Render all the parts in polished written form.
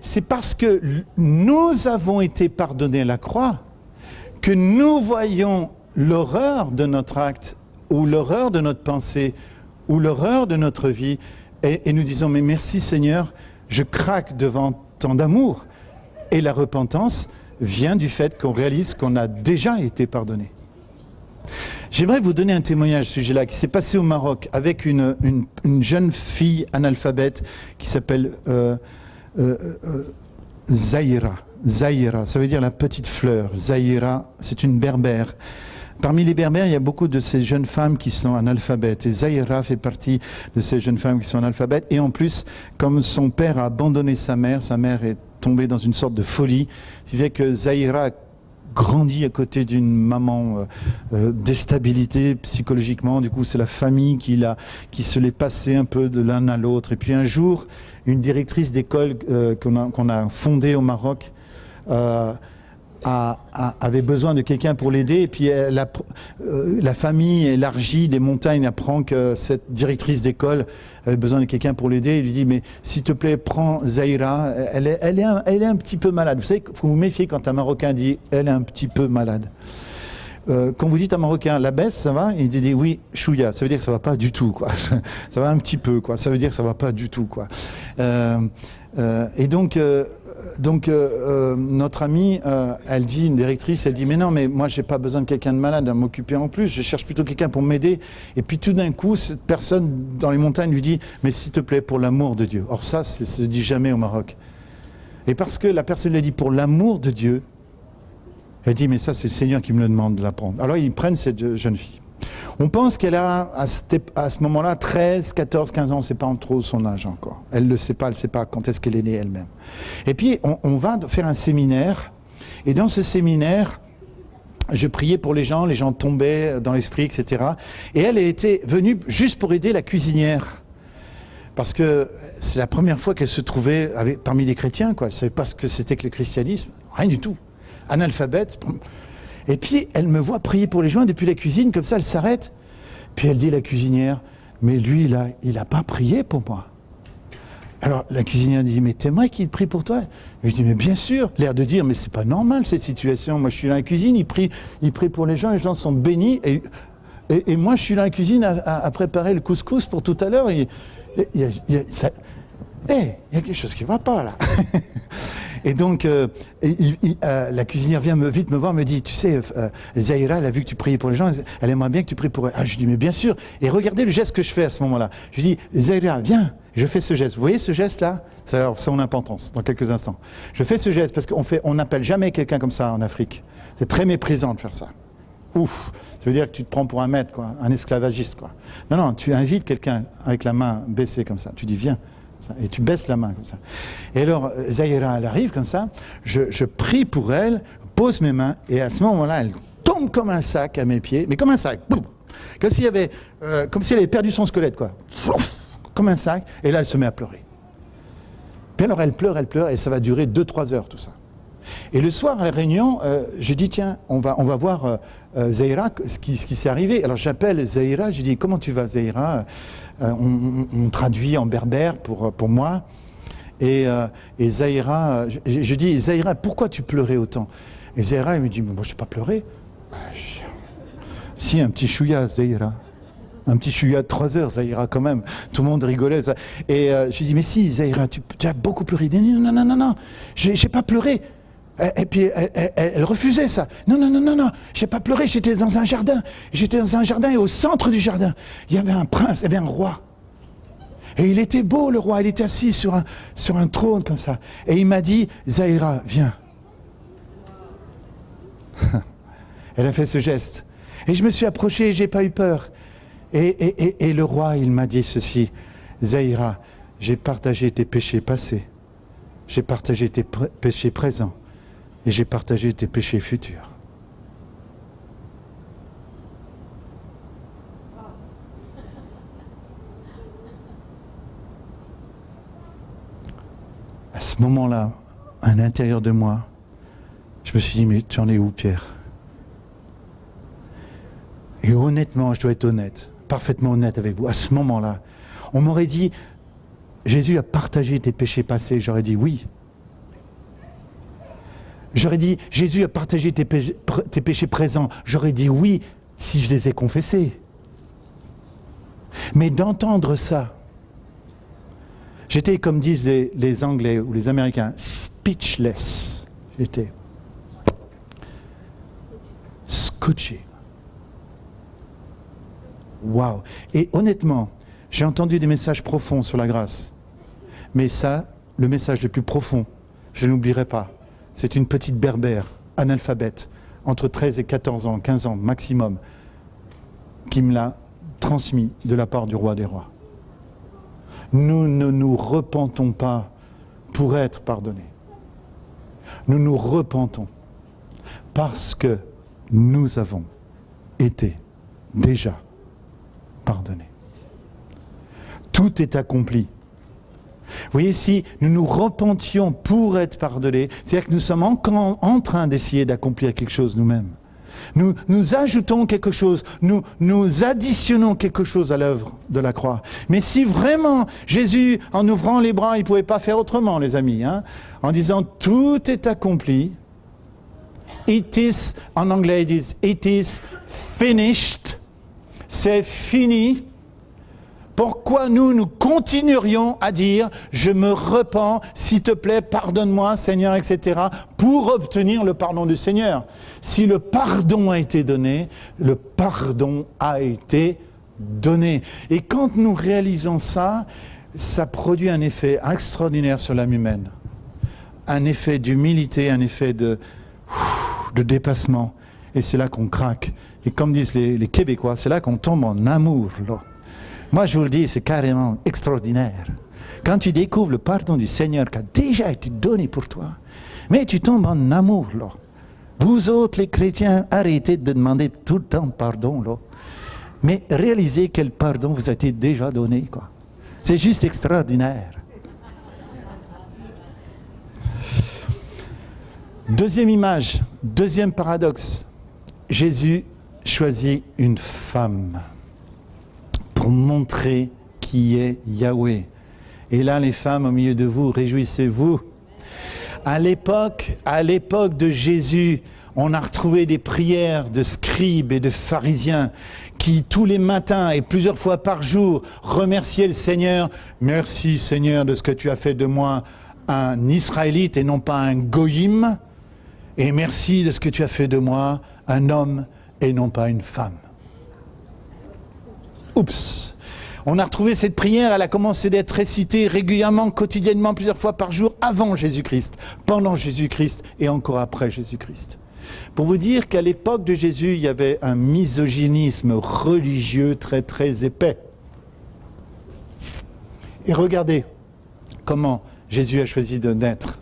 c'est parce que nous avons été pardonnés à la croix que nous voyons l'horreur de notre acte, ou l'horreur de notre pensée, ou l'horreur de notre vie, et nous disons, mais merci Seigneur, je craque devant tant d'amour. Et la repentance vient du fait qu'on réalise qu'on a déjà été pardonné. J'aimerais vous donner un témoignage à ce sujet-là qui s'est passé au Maroc avec une jeune fille analphabète qui s'appelle Zahira. Zahira, ça veut dire la petite fleur. Zahira, c'est une berbère. Parmi les berbères, il y a beaucoup de ces jeunes femmes qui sont analphabètes. Et Zahira fait partie de ces jeunes femmes qui sont analphabètes. Et en plus, comme son père a abandonné sa mère est tombée dans une sorte de folie. Ce qui fait que Zahira a grandi à côté d'une maman déstabilisée psychologiquement. Du coup, c'est la famille qui se l'est passée un peu de l'un à l'autre. Et puis un jour, une directrice d'école qu'on a fondée au Maroc avait besoin de quelqu'un pour l'aider. Et puis la famille élargie des montagnes apprend que cette directrice d'école avait besoin de quelqu'un pour l'aider. Il lui dit, mais s'il te plaît, prends Zahira, elle est un petit peu malade. Vous savez, il faut vous méfier quand un Marocain dit, elle est un petit peu malade. Quand vous dites à un Marocain, la baisse, ça va? Il dit oui, chouïa, ça veut dire que ça va pas du tout, quoi. Ça va un petit peu, quoi. Ça veut dire que ça va pas du tout, quoi. Et donc notre amie, elle dit, une directrice, elle dit, mais non, mais moi j'ai pas besoin de quelqu'un de malade à m'occuper en plus, je cherche plutôt quelqu'un pour m'aider. Et puis tout d'un coup, cette personne dans les montagnes lui dit, mais s'il te plaît, pour l'amour de Dieu. Or ça se dit jamais au Maroc. Et parce que la personne lui a dit, pour l'amour de Dieu, elle dit, mais ça c'est le Seigneur qui me le demande de l'apprendre. Alors ils prennent cette jeune fille. On pense qu'elle a, à ce moment-là, 13, 14, 15 ans, on ne sait pas trop son âge encore. Elle ne le sait pas, elle ne sait pas quand est-ce qu'elle est née elle-même. Et puis, on va faire un séminaire, et dans ce séminaire, je priais pour les gens tombaient dans l'esprit, etc. Et elle était venue juste pour aider la cuisinière. Parce que c'est la première fois qu'elle se trouvait parmi des chrétiens, quoi. Elle ne savait pas ce que c'était que le christianisme, rien du tout. Analphabète. Et puis, elle me voit prier pour les gens depuis la cuisine, comme ça, elle s'arrête. Puis elle dit, la cuisinière, mais lui, là, il n'a pas prié pour moi. Alors, la cuisinière dit, mais t'aimerais qu'il prie pour toi? Je dis, mais bien sûr. L'air de dire, mais c'est pas normal, cette situation. Moi, je suis dans la cuisine, il prie pour les gens sont bénis. Et moi, je suis dans la cuisine à préparer le couscous pour tout à l'heure. Il y a quelque chose qui ne va pas, là. Et donc, la cuisinière vient vite me voir, me dit, tu sais, Zahira, elle a vu que tu priais pour les gens, elle aimerait bien que tu pries pour elle. Ah, je dis, mais bien sûr. Et regardez le geste que je fais à ce moment-là. Je dis, Zahira, viens, je fais ce geste. Vous voyez ce geste-là? Ça va avoir son importance dans quelques instants. Je fais ce geste parce qu'on n'appelle jamais quelqu'un comme ça en Afrique. C'est très méprisant de faire ça. Ouf, ça veut dire que tu te prends pour un maître, quoi, un esclavagiste, quoi. Non, tu invites quelqu'un avec la main baissée comme ça. Tu dis, viens. Et tu baisses la main comme ça. Et alors, Zahira, elle arrive comme ça, je prie pour elle, pose mes mains, et à ce moment-là, elle tombe comme un sac à mes pieds, mais comme un sac, boum, comme si elle avait perdu son squelette, quoi. Comme un sac, et là, elle se met à pleurer. Puis alors, elle pleure, et ça va durer 2-3 heures, tout ça. Et le soir, à la réunion, je dis, tiens, on va voir Zahira, ce qui s'est arrivé. Alors, j'appelle Zahira, je dis, comment tu vas, Zahira? On traduit en berbère pour moi. Et Zahira, je dis, Zahira, pourquoi tu pleurais autant? Et Zahira, elle me dit, mais moi, je n'ai pas pleuré. Si, un petit chouïa, Zahira. Un petit chouïa de 3 heures, Zahira, quand même. Tout le monde rigolait. Ça. Et je lui dis, mais si, Zahira, tu as beaucoup pleuré. Non, j'ai pas pleuré. Et puis, elle refusait ça. Non, j'ai pas pleuré, j'étais dans un jardin. J'étais dans un jardin et au centre du jardin, il y avait un prince, il y avait un roi. Et il était beau, le roi, il était assis sur un trône comme ça. Et il m'a dit, Zahira, viens. Elle a fait ce geste. Et je me suis approché, j'ai pas eu peur. Et le roi, il m'a dit ceci, Zahira, j'ai partagé tes péchés passés. J'ai partagé tes péchés présents. Et j'ai partagé tes péchés futurs. À ce moment-là, à l'intérieur de moi, je me suis dit, mais tu en es où, Pierre? Et honnêtement, je dois être honnête, parfaitement honnête avec vous, à ce moment-là, on m'aurait dit, Jésus a partagé tes péchés passés, j'aurais dit oui. J'aurais dit, Jésus a partagé tes péchés présents, j'aurais dit oui si je les ai confessés. Mais d'entendre ça, j'étais, comme disent les Anglais ou les Américains, speechless. J'étais scotché. Waouh! Et honnêtement, j'ai entendu des messages profonds sur la grâce. Mais ça, le message le plus profond, je n'oublierai pas. C'est une petite berbère, analphabète, entre 13 et 14 ans, 15 ans maximum, qui me l'a transmis de la part du roi des rois. Nous ne nous repentons pas pour être pardonnés. Nous nous repentons parce que nous avons été déjà pardonnés. Tout est accompli. Vous voyez, si nous nous repentions pour être pardonnés, c'est-à-dire que nous sommes encore en train d'essayer d'accomplir quelque chose nous-mêmes. Nous ajoutons quelque chose, nous additionnons quelque chose à l'œuvre de la croix. Mais si vraiment Jésus, en ouvrant les bras, il ne pouvait pas faire autrement, les amis, hein, en disant tout est accompli, it is, en anglais ils disent it is finished, c'est fini. Pourquoi nous continuerions à dire « Je me repens, s'il te plaît, pardonne-moi, Seigneur, etc. » pour obtenir le pardon du Seigneur. Si le pardon a été donné, le pardon a été donné. Et quand nous réalisons ça, ça produit un effet extraordinaire sur l'âme humaine. Un effet d'humilité, un effet de dépassement. Et c'est là qu'on craque. Et comme disent les Québécois, c'est là qu'on tombe en amour, là. Moi, je vous le dis, c'est carrément extraordinaire. Quand tu découvres le pardon du Seigneur qui a déjà été donné pour toi, mais tu tombes en amour, là. Vous autres, les chrétiens, arrêtez de demander tout le temps pardon, là. Mais réalisez quel pardon vous a été déjà donné, quoi. C'est juste extraordinaire. Deuxième image, deuxième paradoxe. Jésus choisit une femme pour montrer qui est Yahweh. Et là, les femmes au milieu de vous, réjouissez-vous. À l'époque de Jésus, on a retrouvé des prières de scribes et de pharisiens qui, tous les matins et plusieurs fois par jour, remerciaient le Seigneur. Merci Seigneur de ce que tu as fait de moi un Israélite et non pas un Goïm. Et merci de ce que tu as fait de moi un homme et non pas une femme. Oups! On a retrouvé cette prière, elle a commencé d'être récitée régulièrement, quotidiennement, plusieurs fois par jour, avant Jésus-Christ, pendant Jésus-Christ et encore après Jésus-Christ. Pour vous dire qu'à l'époque de Jésus, il y avait un misogynisme religieux très très épais. Et regardez comment Jésus a choisi de naître.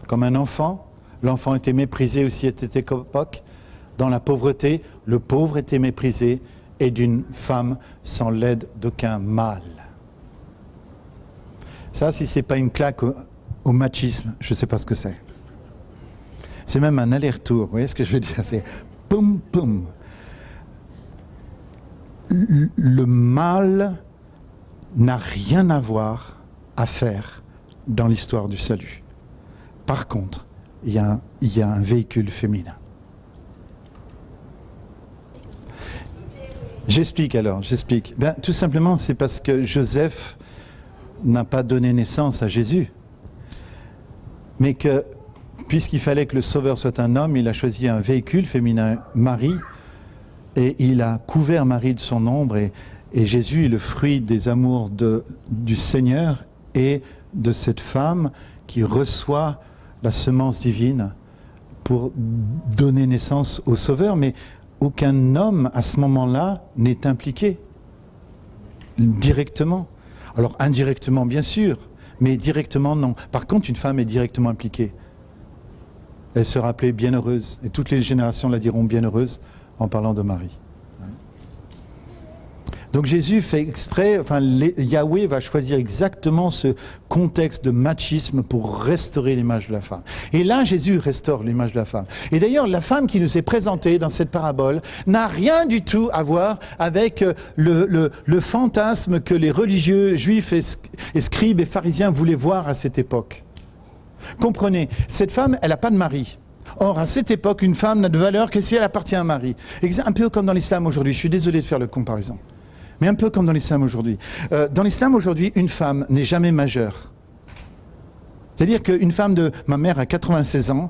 Comme un enfant, l'enfant était méprisé aussi à cette époque. Dans la pauvreté, le pauvre était méprisé. Et d'une femme sans l'aide d'aucun mâle. Ça, si ce n'est pas une claque au machisme, je ne sais pas ce que c'est. C'est même un aller-retour, vous voyez ce que je veux dire? C'est poum, poum. Le mâle n'a rien à voir, à faire dans l'histoire du salut. Par contre, il y a un véhicule féminin. J'explique. Ben, tout simplement, c'est parce que Joseph n'a pas donné naissance à Jésus. Mais que, puisqu'il fallait que le Sauveur soit un homme, il a choisi un véhicule féminin, Marie, et il a couvert Marie de son ombre, et Jésus est le fruit des amours du Seigneur et de cette femme qui reçoit la semence divine pour donner naissance au Sauveur. Mais aucun homme, à ce moment-là, n'est impliqué directement. Alors, indirectement, bien sûr, mais directement, non. Par contre, une femme est directement impliquée. Elle sera appelée bienheureuse, et toutes les générations la diront bienheureuse en parlant de Marie. Donc Jésus fait exprès, Yahweh va choisir exactement ce contexte de machisme pour restaurer l'image de la femme. Et là, Jésus restaure l'image de la femme. Et d'ailleurs, la femme qui nous est présentée dans cette parabole n'a rien du tout à voir avec le fantasme que les religieux juifs et scribes et pharisiens voulaient voir à cette époque. Comprenez, cette femme, elle n'a pas de mari. Or, à cette époque, une femme n'a de valeur que si elle appartient à un mari. Un peu comme dans l'islam aujourd'hui. Je suis désolé de faire le comparaison. Mais un peu comme dans l'islam aujourd'hui. Dans l'islam aujourd'hui, une femme n'est jamais majeure. C'est-à-dire qu'une femme de... Ma mère a 96 ans.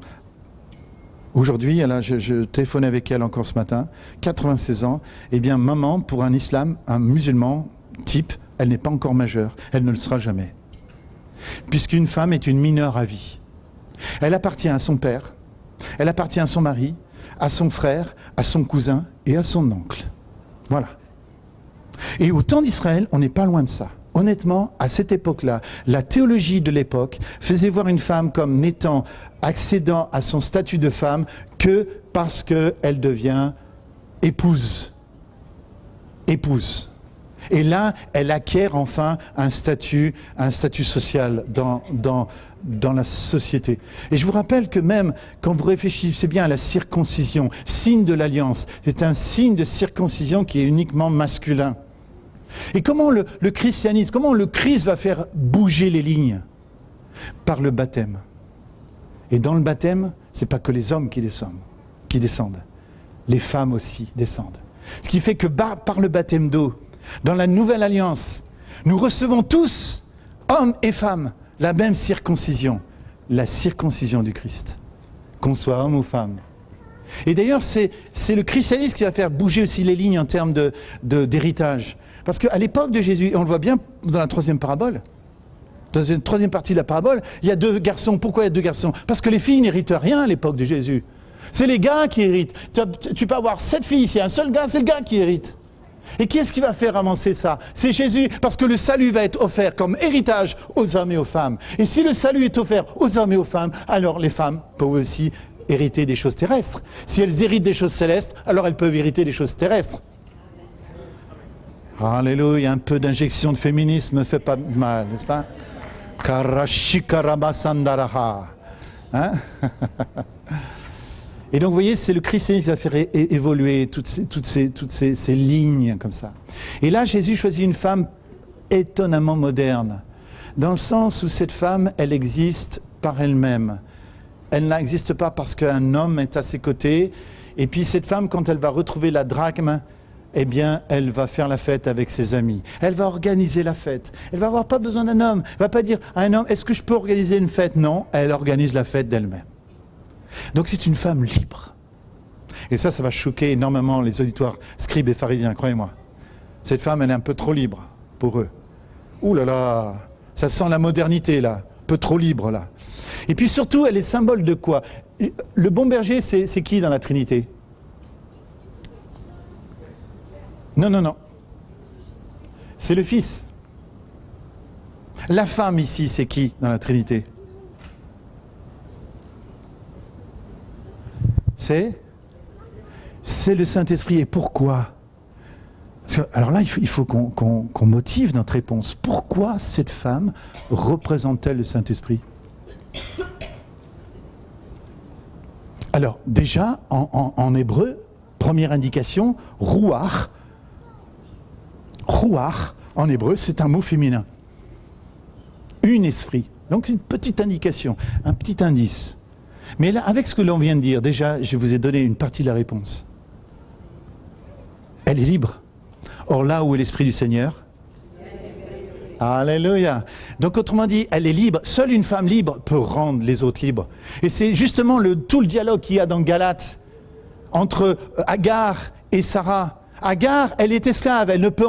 Aujourd'hui, je téléphonais avec elle encore ce matin. 96 ans. Eh bien, maman, pour un islam, un musulman type, elle n'est pas encore majeure. Elle ne le sera jamais. Puisqu'une femme est une mineure à vie. Elle appartient à son père. Elle appartient à son mari, à son frère, à son cousin et à son oncle. Voilà. Et au temps d'Israël, on n'est pas loin de ça. Honnêtement, à cette époque-là, la théologie de l'époque faisait voir une femme comme n'étant accédant à son statut de femme que parce qu'elle devient épouse. Épouse. Et là, elle acquiert enfin un statut social dans la société. Et je vous rappelle que même quand vous réfléchissez bien à la circoncision, signe de l'alliance, c'est un signe de circoncision qui est uniquement masculin. Et comment le christianisme, comment le Christ va faire bouger les lignes? Par le baptême. Et dans le baptême, ce n'est pas que les hommes qui descendent. Les femmes aussi descendent. Ce qui fait que par le baptême d'eau, dans la nouvelle alliance, nous recevons tous, hommes et femmes, la même circoncision, la circoncision du Christ, qu'on soit homme ou femme. Et d'ailleurs, c'est le christianisme qui va faire bouger aussi les lignes en termes d'héritage. Parce qu'à l'époque de Jésus, et on le voit bien dans la troisième parabole, dans la troisième partie de la parabole, il y a 2 garçons. Pourquoi il y a 2 garçons? Parce que les filles n'héritent rien à l'époque de Jésus. C'est les gars qui héritent. Tu peux avoir 7 filles, s'il y a un seul gars, c'est le gars qui hérite. Et qui est-ce qui va faire avancer ça? C'est Jésus, parce que le salut va être offert comme héritage aux hommes et aux femmes. Et si le salut est offert aux hommes et aux femmes, alors les femmes peuvent aussi hériter des choses terrestres. Si elles héritent des choses célestes, alors elles peuvent hériter des choses terrestres. Alléluia, un peu d'injection de féminisme ne fait pas mal, n'est-ce pas? Karashikarabasandaraha. Hein? Et donc, vous voyez, c'est le christianisme qui va faire évoluer toutes ces lignes comme ça. Et là, Jésus choisit une femme étonnamment moderne, dans le sens où cette femme, elle existe par elle-même. Elle n'existe pas parce qu'un homme est à ses côtés. Et puis, cette femme, quand elle va retrouver la drachme, eh bien, elle va faire la fête avec ses amis. Elle va organiser la fête. Elle va avoir pas besoin d'un homme. Elle va pas dire à un homme, est-ce que je peux organiser une fête? Non, elle organise la fête d'elle-même. Donc c'est une femme libre. Et ça va choquer énormément les auditoires scribes et pharisiens, croyez-moi. Cette femme, elle est un peu trop libre pour eux. Ouh là là, ça sent la modernité là, un peu trop libre là. Et puis surtout, elle est symbole de quoi? Le bon berger, c'est qui dans la Trinité? Non. C'est le Fils. La femme ici, c'est qui dans la Trinité? C'est le Saint-Esprit. Et pourquoi? Alors là, il faut qu'on motive notre réponse. Pourquoi cette femme représente-t-elle le Saint-Esprit? Alors, déjà, en hébreu, première indication, ruach. Ruach, en hébreu, c'est un mot féminin. Un esprit. Donc, c'est une petite indication, un petit indice. Mais là, avec ce que l'on vient de dire, déjà, je vous ai donné une partie de la réponse. Elle est libre. Or, là où est l'Esprit du Seigneur, alléluia. Donc, autrement dit, elle est libre. Seule une femme libre peut rendre les autres libres. Et c'est justement tout le dialogue qu'il y a dans Galates entre Agar et Sarah. Agar, elle est esclave. Elle ne peut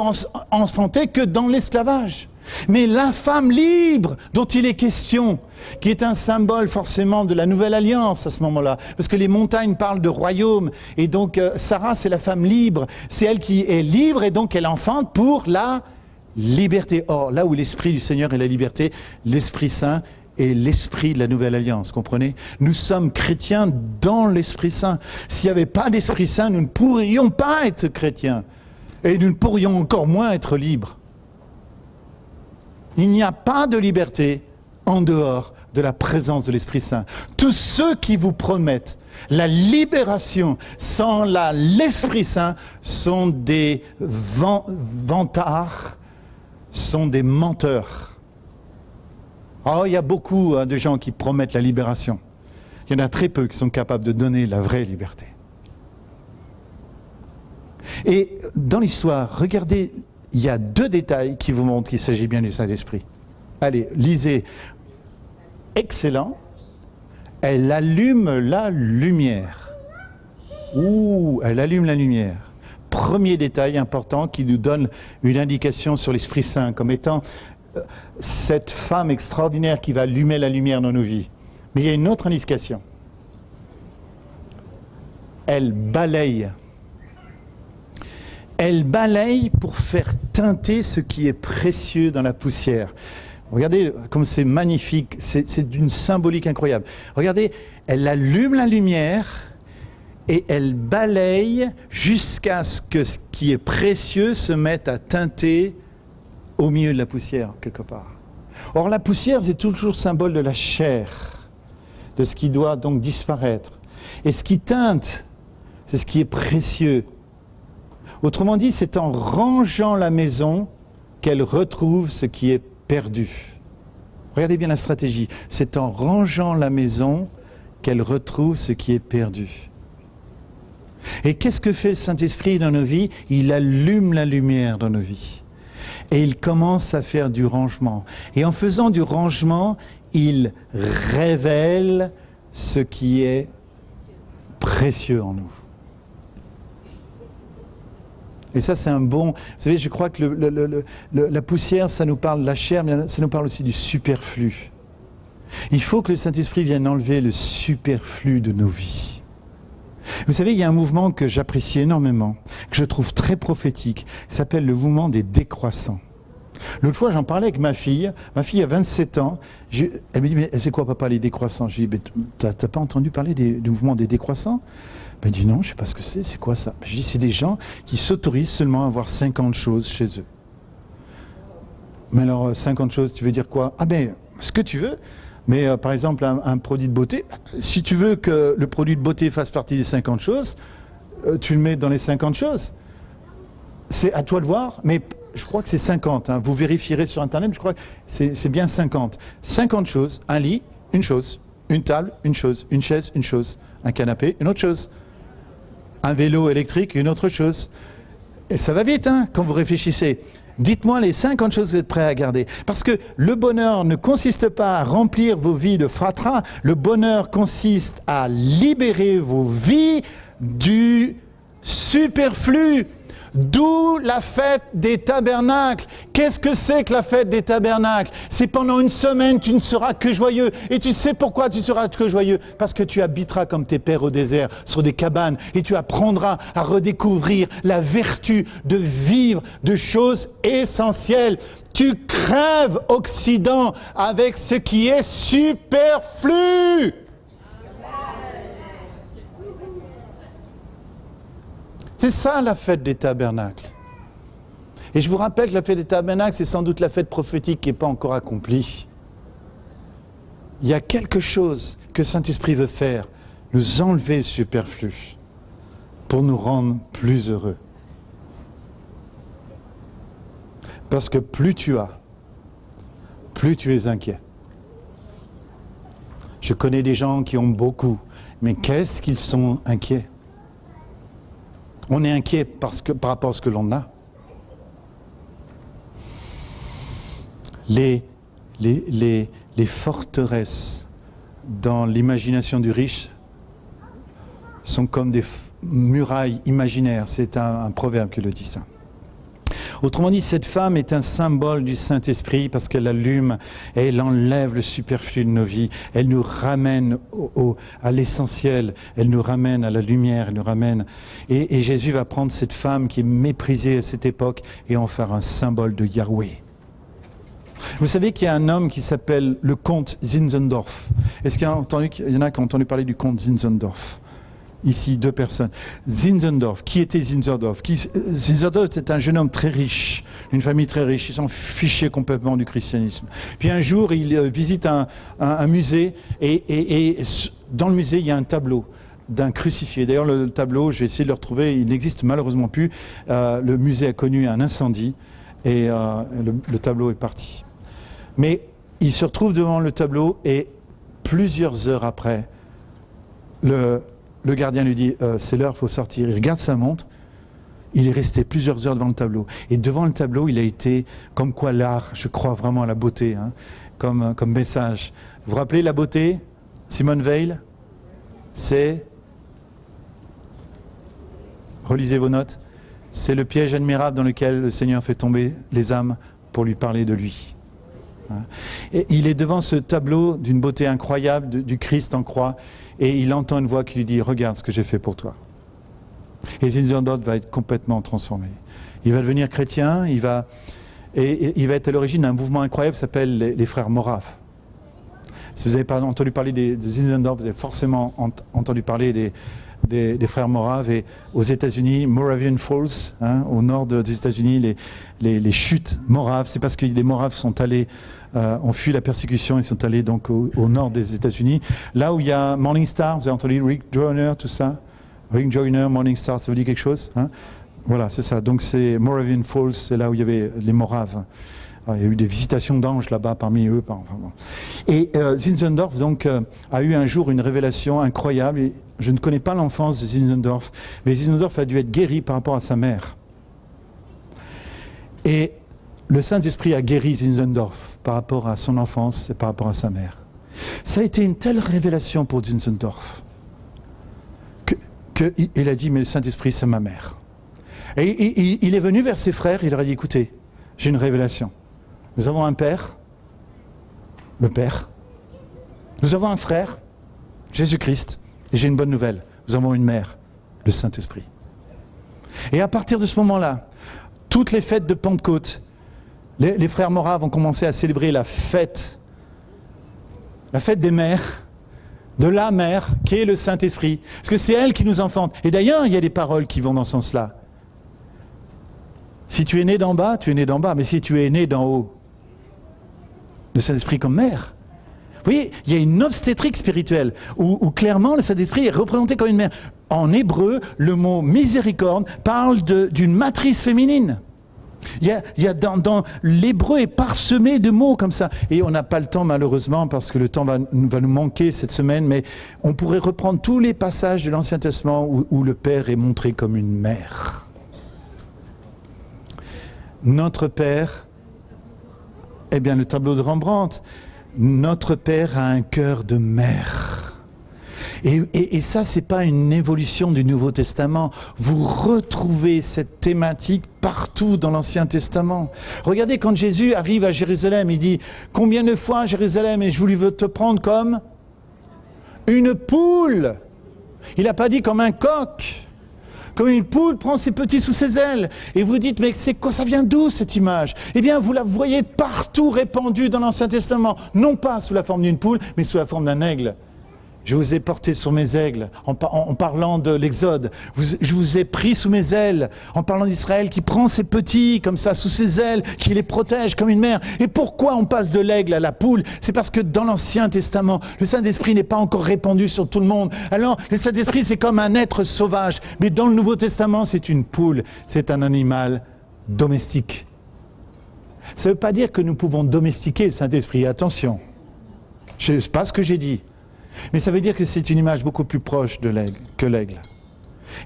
enfanter que dans l'esclavage. Mais la femme libre dont il est question, qui est un symbole forcément de la nouvelle alliance à ce moment-là, parce que les montagnes parlent de royaume, et donc Sarah c'est la femme libre, c'est elle qui est libre et donc elle enfante pour la liberté. Or, là où l'Esprit du Seigneur est la liberté, l'Esprit Saint est l'Esprit de la nouvelle alliance, comprenez? Nous sommes chrétiens dans l'Esprit Saint. S'il n'y avait pas d'Esprit Saint, nous ne pourrions pas être chrétiens. Et nous ne pourrions encore moins être libres. Il n'y a pas de liberté en dehors de la présence de l'Esprit Saint. Tous ceux qui vous promettent la libération sans l'Esprit Saint sont des vantards, sont des menteurs. Oh, il y a beaucoup de gens qui promettent la libération. Il y en a très peu qui sont capables de donner la vraie liberté. Et dans l'histoire, regardez, il y a 2 détails qui vous montrent qu'il s'agit bien du Saint-Esprit. Allez, lisez. Excellent. Elle allume la lumière. Ouh, elle allume la lumière. Premier détail important qui nous donne une indication sur l'Esprit Saint comme étant cette femme extraordinaire qui va allumer la lumière dans nos vies. Mais il y a une autre indication. Elle balaye. Elle balaye pour faire teinter ce qui est précieux dans la poussière. Regardez comme c'est magnifique, c'est d'une symbolique incroyable. Regardez, elle allume la lumière et elle balaye jusqu'à ce que ce qui est précieux se mette à teinter au milieu de la poussière, quelque part. Or, la poussière, c'est toujours symbole de la chair, de ce qui doit donc disparaître. Et ce qui teinte, c'est ce qui est précieux. Autrement dit, c'est en rangeant la maison qu'elle retrouve ce qui est perdu. Regardez bien la stratégie. C'est en rangeant la maison qu'elle retrouve ce qui est perdu. Et qu'est-ce que fait le Saint-Esprit dans nos vies? Il allume la lumière dans nos vies. Et il commence à faire du rangement. Et en faisant du rangement, il révèle ce qui est précieux en nous. Et ça, c'est un bon... Vous savez, je crois que la poussière, ça nous parle de la chair, mais ça nous parle aussi du superflu. Il faut que le Saint-Esprit vienne enlever le superflu de nos vies. Vous savez, il y a un mouvement que j'apprécie énormément, que je trouve très prophétique, qui s'appelle le mouvement des décroissants. L'autre fois, j'en parlais avec ma fille a 27 ans, elle me dit, mais c'est quoi papa les décroissants? Je lui dis, t'as pas entendu parler du mouvement des décroissants? Elle dit non, je ne sais pas ce que c'est quoi ça? Je dis, c'est des gens qui s'autorisent seulement à avoir 50 choses chez eux. Mais alors, 50 choses, tu veux dire quoi? Ah ben, ce que tu veux. Mais par exemple, un produit de beauté, si tu veux que le produit de beauté fasse partie des 50 choses, tu le mets dans les 50 choses. C'est à toi de voir, mais je crois que c'est 50. Hein. Vous vérifierez sur Internet, je crois que c'est bien 50. 50 choses, un lit, une chose, une table, une chose, une chaise, une chose, un canapé, une autre chose, un vélo électrique, une autre chose. Et ça va vite, hein, quand vous réfléchissez. Dites-moi les 50 choses que vous êtes prêts à garder. Parce que le bonheur ne consiste pas à remplir vos vies de fratras. Le bonheur consiste à libérer vos vies du superflu. D'où la fête des tabernacles. Qu'est-ce que c'est que la fête des tabernacles? C'est pendant une semaine, tu ne seras que joyeux. Et tu sais pourquoi tu seras que joyeux? Parce que tu habiteras comme tes pères au désert, sur des cabanes, et tu apprendras à redécouvrir la vertu de vivre de choses essentielles. Tu crèves, Occident, avec ce qui est superflu. C'est ça la fête des tabernacles. Et je vous rappelle que la fête des tabernacles, c'est sans doute la fête prophétique qui n'est pas encore accomplie. Il y a quelque chose que Saint-Esprit veut faire, nous enlever le superflu pour nous rendre plus heureux. Parce que plus tu as, plus tu es inquiet. Je connais des gens qui ont beaucoup, mais qu'est-ce qu'ils sont inquiets? On est inquiet par rapport à ce que l'on a. Les forteresses dans l'imagination du riche sont comme des murailles imaginaires. C'est un proverbe qui le dit ça. Autrement dit, cette femme est un symbole du Saint-Esprit parce qu'elle allume et elle enlève le superflu de nos vies. Elle nous ramène à l'essentiel, elle nous ramène à la lumière, elle nous ramène. Et Jésus va prendre cette femme qui est méprisée à cette époque et en faire un symbole de Yahweh. Vous savez qu'il y a un homme qui s'appelle le comte Zinzendorf. Est-ce qu'il y en a qui ont entendu parler du comte Zinzendorf? ici 2 personnes. Zinzendorf, qui était Zinzendorf? Zinzendorf était un jeune homme très riche, une famille très riche, ils s'en fichaient complètement du christianisme. Puis un jour, il visite un musée, et dans le musée, il y a un tableau d'un crucifié. D'ailleurs, le tableau, j'ai essayé de le retrouver, il n'existe malheureusement plus. Le musée a connu un incendie, et le tableau est parti. Mais il se retrouve devant le tableau, et plusieurs heures après, le gardien lui dit c'est l'heure, il faut sortir. Il regarde sa montre, il est resté plusieurs heures devant le tableau. Et devant le tableau, il a été, comme quoi l'art, je crois vraiment à la beauté, hein, comme message. Vous vous rappelez la beauté? Simone Veil, c'est, relisez vos notes, c'est le piège admirable dans lequel le Seigneur fait tomber les âmes pour lui parler de lui. Et il est devant ce tableau d'une beauté incroyable du Christ en croix, et il entend une voix qui lui dit « Regarde ce que j'ai fait pour toi ». Et Zinzendorf va être complètement transformé. Il va devenir chrétien, il va être à l'origine d'un mouvement incroyable qui s'appelle les frères Moraves. Si vous n'avez pas entendu parler de Zinzendorf, vous avez forcément entendu parler des frères Moraves. Et aux États-Unis, Moravian Falls, hein, au nord des États-Unis, les chutes Moraves, c'est parce que les Moraves sont allés, ont fui la persécution, ils sont allés donc au nord des États-Unis. Là où il y a Morning Star, vous avez entendu Rick Joyner, tout ça? Rick Joyner, Morning Star, ça vous dit quelque chose, hein? Voilà, c'est ça. Donc c'est Moravian Falls, c'est là où il y avait les Moraves. Il y a eu des visitations d'anges là-bas parmi eux. Enfin, bon. Et Zinzendorf donc, a eu un jour une révélation incroyable. Et je ne connais pas l'enfance de Zinzendorf, mais Zinzendorf a dû être guéri par rapport à sa mère. Et le Saint-Esprit a guéri Zinzendorf par rapport à son enfance et par rapport à sa mère. Ça a été une telle révélation pour Zinzendorf qu'il a dit, mais le Saint-Esprit, c'est ma mère. Et il est venu vers ses frères, il leur a dit, écoutez, j'ai une révélation. Nous avons un père, le Père. Nous avons un frère, Jésus-Christ. Et j'ai une bonne nouvelle, nous avons une mère, le Saint-Esprit. Et à partir de ce moment-là, toutes les fêtes de Pentecôte, les frères Moraves ont commencé à célébrer la fête des mères, de la mère qui est le Saint-Esprit. Parce que c'est elle qui nous enfante. Et d'ailleurs, il y a des paroles qui vont dans ce sens-là. Si tu es né d'en bas, tu es né d'en bas. Mais si tu es né d'en haut, le Saint-Esprit comme mère. Vous voyez, il y a une obstétrique spirituelle où clairement le Saint-Esprit est représenté comme une mère. En hébreu, le mot miséricorde parle d'une matrice féminine. Dans l'hébreu est parsemé de mots comme ça. Et on n'a pas le temps malheureusement parce que le temps va nous manquer cette semaine, mais on pourrait reprendre tous les passages de l'Ancien Testament où le Père est montré comme une mère. Notre Père, eh bien le tableau de Rembrandt, notre Père a un cœur de mère. Et ça, c'est pas une évolution du Nouveau Testament. Vous retrouvez cette thématique partout dans l'Ancien Testament. Regardez quand Jésus arrive à Jérusalem, il dit « Combien de fois, Jérusalem, ai-je voulu te prendre comme une poule ?» Il n'a pas dit comme un coq. Comme une poule prend ses petits sous ses ailes. Et vous dites, mais c'est quoi, ça vient d'où cette image? Eh bien, vous la voyez partout répandue dans l'Ancien Testament. Non pas sous la forme d'une poule, mais sous la forme d'un aigle. Je vous ai porté sur mes aigles, en parlant de l'Exode. Je vous ai pris sous mes ailes, en parlant d'Israël qui prend ses petits, comme ça, sous ses ailes, qui les protège comme une mère. Et pourquoi on passe de l'aigle à la poule? C'est parce que dans l'Ancien Testament, le Saint-Esprit n'est pas encore répandu sur tout le monde. Alors, le Saint-Esprit, c'est comme un être sauvage. Mais dans le Nouveau Testament, c'est une poule. C'est un animal domestique. Ça ne veut pas dire que nous pouvons domestiquer le Saint-Esprit. Attention, je sais pas ce que j'ai dit. Mais ça veut dire que c'est une image beaucoup plus proche de l'aigle que l'aigle.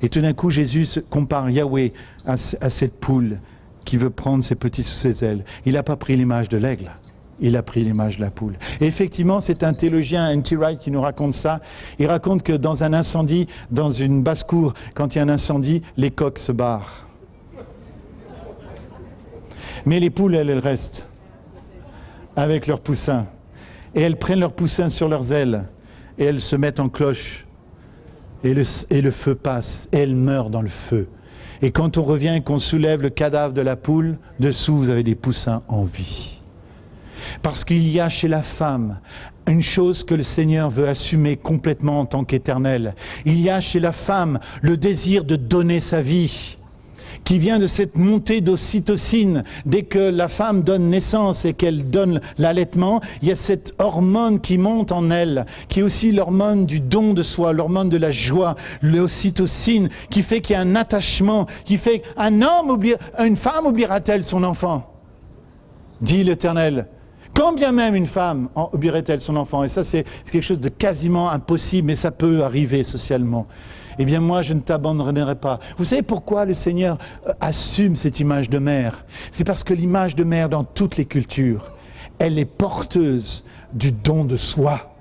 Et tout d'un coup, Jésus compare Yahweh à cette poule qui veut prendre ses petits sous ses ailes. Il n'a pas pris l'image de l'aigle, il a pris l'image de la poule. Et effectivement, c'est un théologien, N.T. Wright, qui nous raconte ça. Il raconte que dans un incendie, dans une basse-cour, quand il y a un incendie, les coqs se barrent. Mais les poules, elles restent avec leurs poussins. Et elles prennent leurs poussins sur leurs ailes. Et elles se mettent en cloche, et le feu passe, et elles meurent dans le feu. Et quand on revient et qu'on soulève le cadavre de la poule, dessous vous avez des poussins en vie. Parce qu'il y a chez la femme une chose que le Seigneur veut assumer complètement en tant qu'éternel. Il y a chez la femme le désir de donner sa vie, qui vient de cette montée d'ocytocine. Dès que la femme donne naissance et qu'elle donne l'allaitement, il y a cette hormone qui monte en elle, qui est aussi l'hormone du don de soi, l'hormone de la joie, l'ocytocine, qui fait qu'il y a un attachement, qui fait une femme oubliera-t-elle son enfant? Dit l'Éternel. Quand bien même une femme oublierait-elle son enfant? Et ça, c'est quelque chose de quasiment impossible, mais ça peut arriver socialement. Eh bien, moi, je ne t'abandonnerai pas. Vous savez pourquoi le Seigneur assume cette image de mère? C'est parce que l'image de mère, dans toutes les cultures, elle est porteuse du don de soi.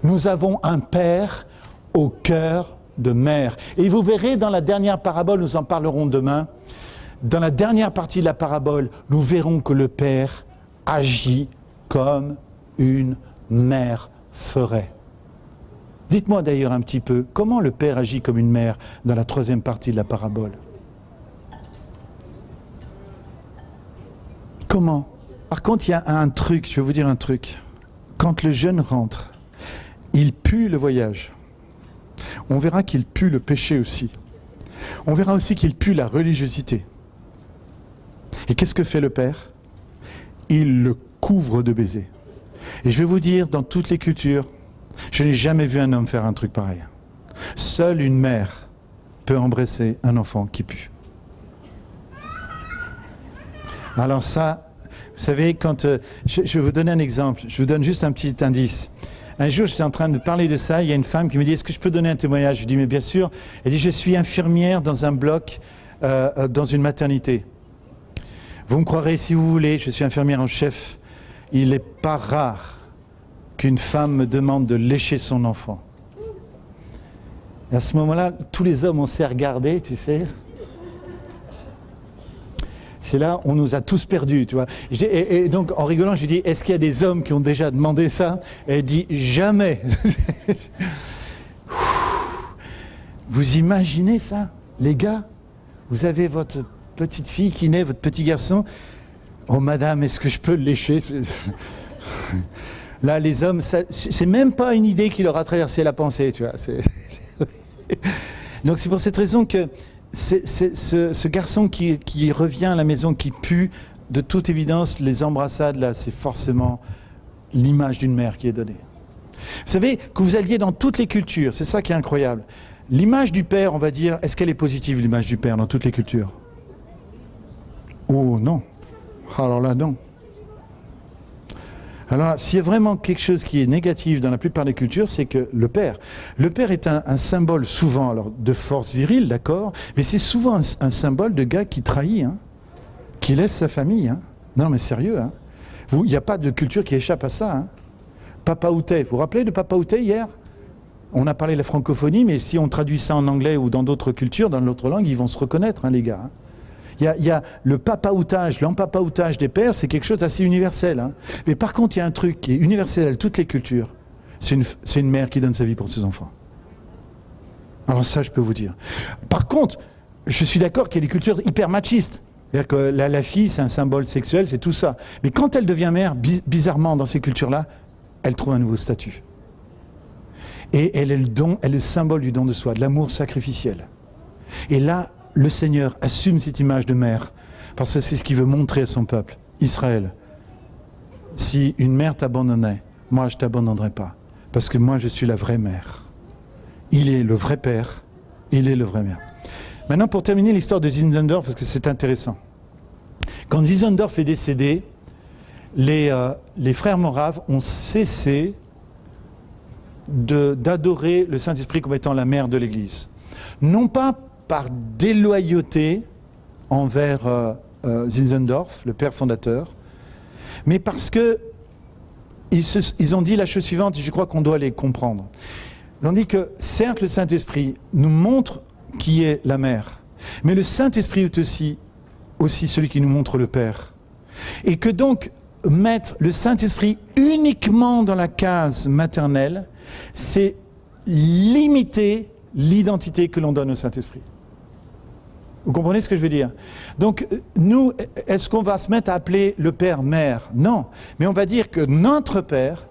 Nous avons un père au cœur de mère. Et vous verrez dans la dernière parabole, nous en parlerons demain, dans la dernière partie de la parabole, nous verrons que le père agit comme une mère ferait. Dites-moi d'ailleurs un petit peu, comment le père agit comme une mère dans la troisième partie de la parabole? Comment? Par contre, il y a un truc, je vais vous dire un truc. Quand le jeune rentre, il pue le voyage. On verra qu'il pue le péché aussi. On verra aussi qu'il pue la religiosité. Et qu'est-ce que fait le père? Il le couvre de baisers. Et je vais vous dire, dans toutes les cultures, je n'ai jamais vu un homme faire un truc pareil. Seule une mère peut embrasser un enfant qui pue. Alors ça, vous savez, quand je vais vous donner un exemple, je vous donne juste un petit indice. Un jour, j'étais en train de parler de ça, il y a une femme qui me dit « Est-ce que je peux donner un témoignage ?» Je lui dis « Mais bien sûr ». Elle dit « Je suis infirmière dans un bloc, dans une maternité. Vous me croirez si vous voulez, je suis infirmière en chef. Il n'est pas rare qu'une femme me demande de lécher son enfant. » Et à ce moment-là, tous les hommes, on s'est regardés, tu sais. C'est là, on nous a tous perdus, tu vois. Et donc, en rigolant, je lui dis, est-ce qu'il y a des hommes qui ont déjà demandé ça? Et elle dit, jamais. Vous imaginez ça, les gars? Vous avez votre petite fille qui naît, votre petit garçon. Oh, madame, est-ce que je peux le lécher? Là, les hommes, c'est même pas une idée qui leur a traversé la pensée, tu vois. Donc, c'est pour cette raison que ce garçon qui revient à la maison, qui pue, de toute évidence, les embrassades, là, c'est forcément l'image d'une mère qui est donnée. Vous savez, que vous alliez dans toutes les cultures, c'est ça qui est incroyable. L'image du père, on va dire, est-ce qu'elle est positive, l'image du père, dans toutes les cultures? Oh non. Alors là, non. Alors là, s'il y a vraiment quelque chose qui est négatif dans la plupart des cultures, c'est que le père est un symbole souvent alors, de force virile, d'accord, mais c'est souvent un symbole de gars qui trahit, hein, qui laisse sa famille. Hein. Non mais sérieux, hein. Il n'y a pas de culture qui échappe à ça. Hein. Papa Outé, vous vous rappelez de Papa Outé hier? On a parlé de la francophonie, mais si on traduit ça en anglais ou dans d'autres cultures, dans d'autres langues, ils vont se reconnaître, hein, les gars. Hein. Il y a le papaoutage, l'empapaoutage des pères, c'est quelque chose d'assez universel. Hein. Mais par contre, il y a un truc qui est universel à toutes les cultures. C'est une mère qui donne sa vie pour ses enfants. Alors ça, je peux vous dire. Par contre, je suis d'accord qu'il y a des cultures hyper machistes. C'est-à-dire que la fille, c'est un symbole sexuel, c'est tout ça. Mais quand elle devient mère, bizarrement, dans ces cultures-là, elle trouve un nouveau statut. Et elle est le symbole du don de soi, de l'amour sacrificiel. Et là, le Seigneur assume cette image de mère, parce que c'est ce qu'il veut montrer à son peuple, Israël. Si une mère t'abandonnait, moi je ne t'abandonnerai pas, parce que moi je suis la vraie mère. Il est le vrai père, il est le vrai mère. Maintenant, pour terminer l'histoire de Zinzendorf, parce que c'est intéressant. Quand Zinzendorf est décédé, les frères moraves ont cessé d'adorer le Saint-Esprit comme étant la mère de l'Église. Non pas par déloyauté envers Zinzendorf, le père fondateur, mais parce que ils ont dit la chose suivante, et je crois qu'on doit les comprendre. Ils ont dit que, certes, le Saint-Esprit nous montre qui est la mère, mais le Saint-Esprit est aussi celui qui nous montre le Père. Et que donc, mettre le Saint-Esprit uniquement dans la case maternelle, c'est limiter l'identité que l'on donne au Saint-Esprit. Vous comprenez ce que je veux dire? Donc, nous, est-ce qu'on va se mettre à appeler le Père mère? Non. Mais on va dire que notre Père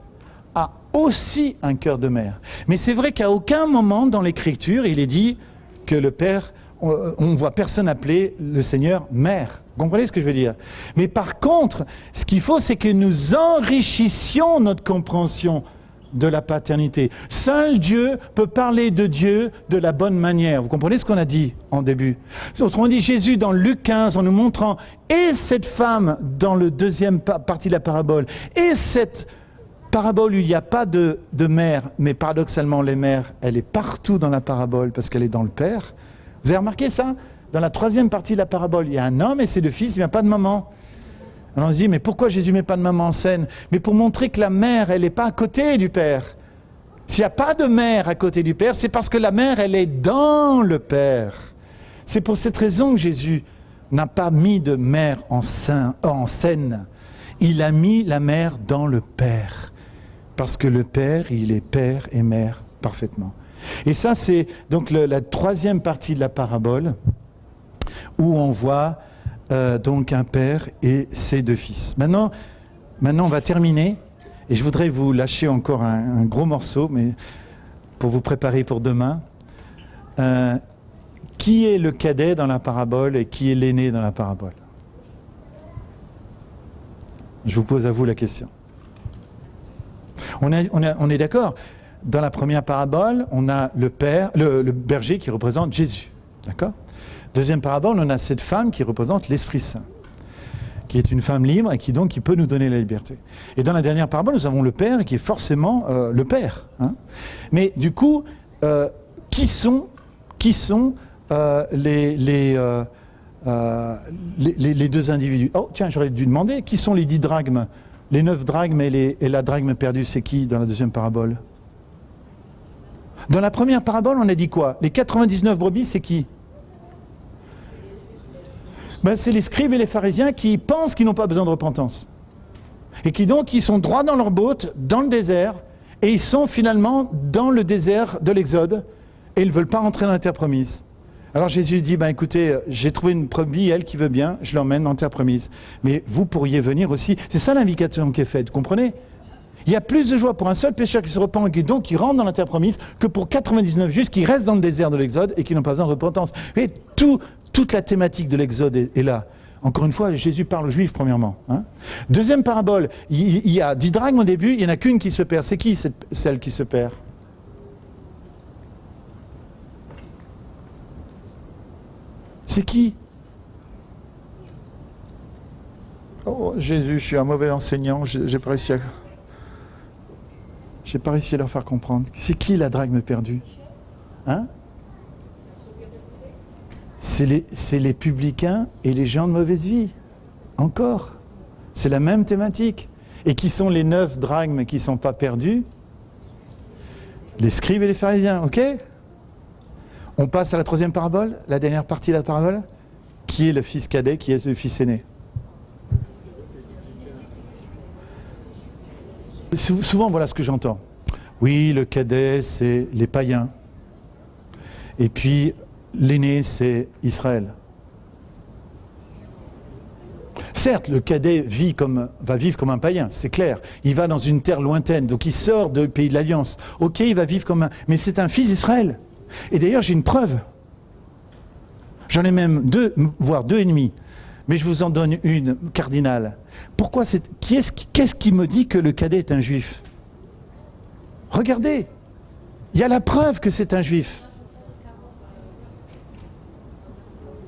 a aussi un cœur de mère. Mais c'est vrai qu'à aucun moment dans l'Écriture, il est dit que le Père, on ne voit personne appeler le Seigneur mère. Vous comprenez ce que je veux dire? Mais par contre, ce qu'il faut, c'est que nous enrichissions notre compréhension de la paternité. Seul Dieu peut parler de Dieu de la bonne manière. Vous comprenez ce qu'on a dit en début? Autrement dit, Jésus dans Luc 15, en nous montrant et cette femme dans le deuxième partie de la parabole, et cette parabole où il n'y a pas de mère, mais paradoxalement, les mères, elle est partout dans la parabole parce qu'elle est dans le Père. Vous avez remarqué ça? Dans la troisième partie de la parabole, il y a un homme et ses deux fils, il n'y a pas de maman. Alors on se dit, mais pourquoi Jésus ne met pas de maman en scène? Mais pour montrer que la mère, elle n'est pas à côté du Père. S'il n'y a pas de mère à côté du Père, c'est parce que la mère, elle est dans le Père. C'est pour cette raison que Jésus n'a pas mis de mère en scène. Il a mis la mère dans le Père. Parce que le Père, il est Père et Mère parfaitement. Et ça, c'est donc la troisième partie de la parabole où on voit donc un père et ses deux fils. Maintenant, on va terminer et je voudrais vous lâcher encore un gros morceau, mais pour vous préparer pour demain. Qui est le cadet dans la parabole et qui est l'aîné dans la parabole? Je vous pose à vous la question. On est d'accord. Dans la première parabole, on a le père, le berger qui représente Jésus. D'accord? Deuxième parabole, on a cette femme qui représente l'Esprit Saint, qui est une femme libre et qui peut nous donner la liberté. Et dans la dernière parabole, nous avons le Père qui est forcément le Père. Hein. Mais du coup, qui sont les deux individus? Oh tiens, j'aurais dû demander, qui sont les 10 drachmes? Les 9 drachmes et la drachme perdue, c'est qui dans la deuxième parabole? Dans la première parabole, on a dit quoi? Les 99 brebis, c'est qui? Ben, c'est les scribes et les pharisiens qui pensent qu'ils n'ont pas besoin de repentance. Et qui donc, ils sont droits dans leur botte, dans le désert, et ils sont finalement dans le désert de l'Exode, et ils ne veulent pas rentrer dans la terre promise. Alors Jésus dit, ben écoutez, j'ai trouvé une brebis, elle qui veut bien, je l'emmène dans la terre promise. Mais vous pourriez venir aussi. C'est ça l'invitation qui est faite, vous comprenez? Il y a plus de joie pour un seul pécheur qui se repent et donc qui rentre dans la terre promise que pour 99 justes qui restent dans le désert de l'Exode et qui n'ont pas besoin de repentance. Et toute la thématique de l'Exode est là. Encore une fois, Jésus parle aux Juifs, premièrement. Hein. Deuxième parabole, il y a 10 drachmes au début, il n'y en a qu'une qui se perd. C'est qui celle qui se perd? C'est qui? Oh Jésus, je suis un mauvais enseignant, j'ai pas réussi à leur faire comprendre. C'est qui la drachme perdue? Hein? C'est les publicains et les gens de mauvaise vie. Encore. C'est la même thématique. Et qui sont les 9 drachmes qui ne sont pas perdus? Les scribes et les pharisiens, ok? On passe à la troisième parabole, la dernière partie de la parabole. Qui est le fils cadet, qui est le fils aîné? Souvent, voilà ce que j'entends. Oui, le cadet, c'est les païens. Et puis, l'aîné, c'est Israël. Certes, le cadet va vivre comme un païen, c'est clair. Il va dans une terre lointaine, donc il sort du pays de l'Alliance. Ok, il va vivre comme un... Mais c'est un fils d'Israël. Et d'ailleurs, j'ai une preuve. J'en ai même 2, voire 2 et demi. Mais je vous en donne une cardinale. Pourquoi qu'est-ce qui me dit que le cadet est un juif? Regardez, il y a la preuve que c'est un juif.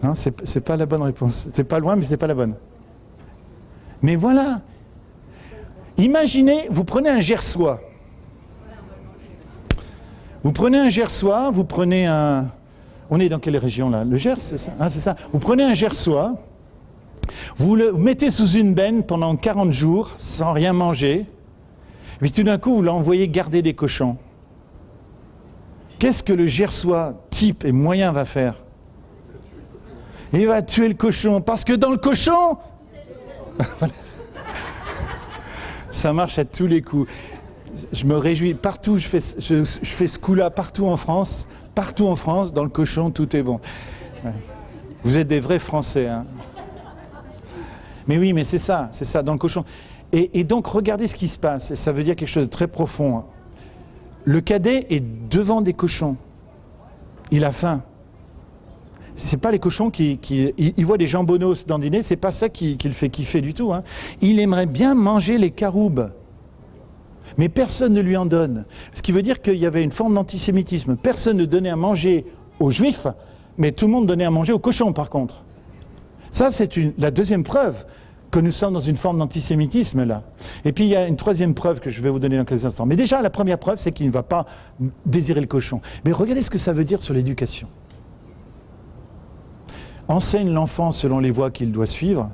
Non, c'est pas la bonne réponse. C'est pas loin, mais c'est pas la bonne. Mais voilà. Imaginez, vous prenez un Gersois. Vous prenez un Gersois, vous prenez un... On est dans quelle région là? Le Gers, c'est ça? Ah, c'est ça. Vous prenez un Gersois, vous le mettez sous une benne pendant 40 jours, sans rien manger, et puis tout d'un coup, vous l'envoyez garder des cochons. Qu'est-ce que le Gersois type et moyen va faire? Il va tuer le cochon, parce que dans le cochon, ça marche à tous les coups. Je me réjouis, partout, je fais ce coup-là partout en France, dans le cochon, tout est bon. Ouais. Vous êtes des vrais Français, hein. Mais oui, mais c'est ça, dans le cochon. Et donc, regardez ce qui se passe, et ça veut dire quelque chose de très profond. Le cadet est devant des cochons. Il a faim. C'est pas les cochons il voit des jambonneaux dandinés, c'est pas ça qui le fait kiffer du tout, hein. Il aimerait bien manger les caroubes. Mais personne ne lui en donne. Ce qui veut dire qu'il y avait une forme d'antisémitisme. Personne ne donnait à manger aux Juifs, mais tout le monde donnait à manger aux cochons, par contre. Ça, c'est la deuxième preuve que nous sommes dans une forme d'antisémitisme, là. Et puis, il y a une troisième preuve que je vais vous donner dans quelques instants. Mais déjà, la première preuve, c'est qu'il ne va pas désirer le cochon. Mais regardez ce que ça veut dire sur l'éducation. Enseigne l'enfant selon les voies qu'il doit suivre,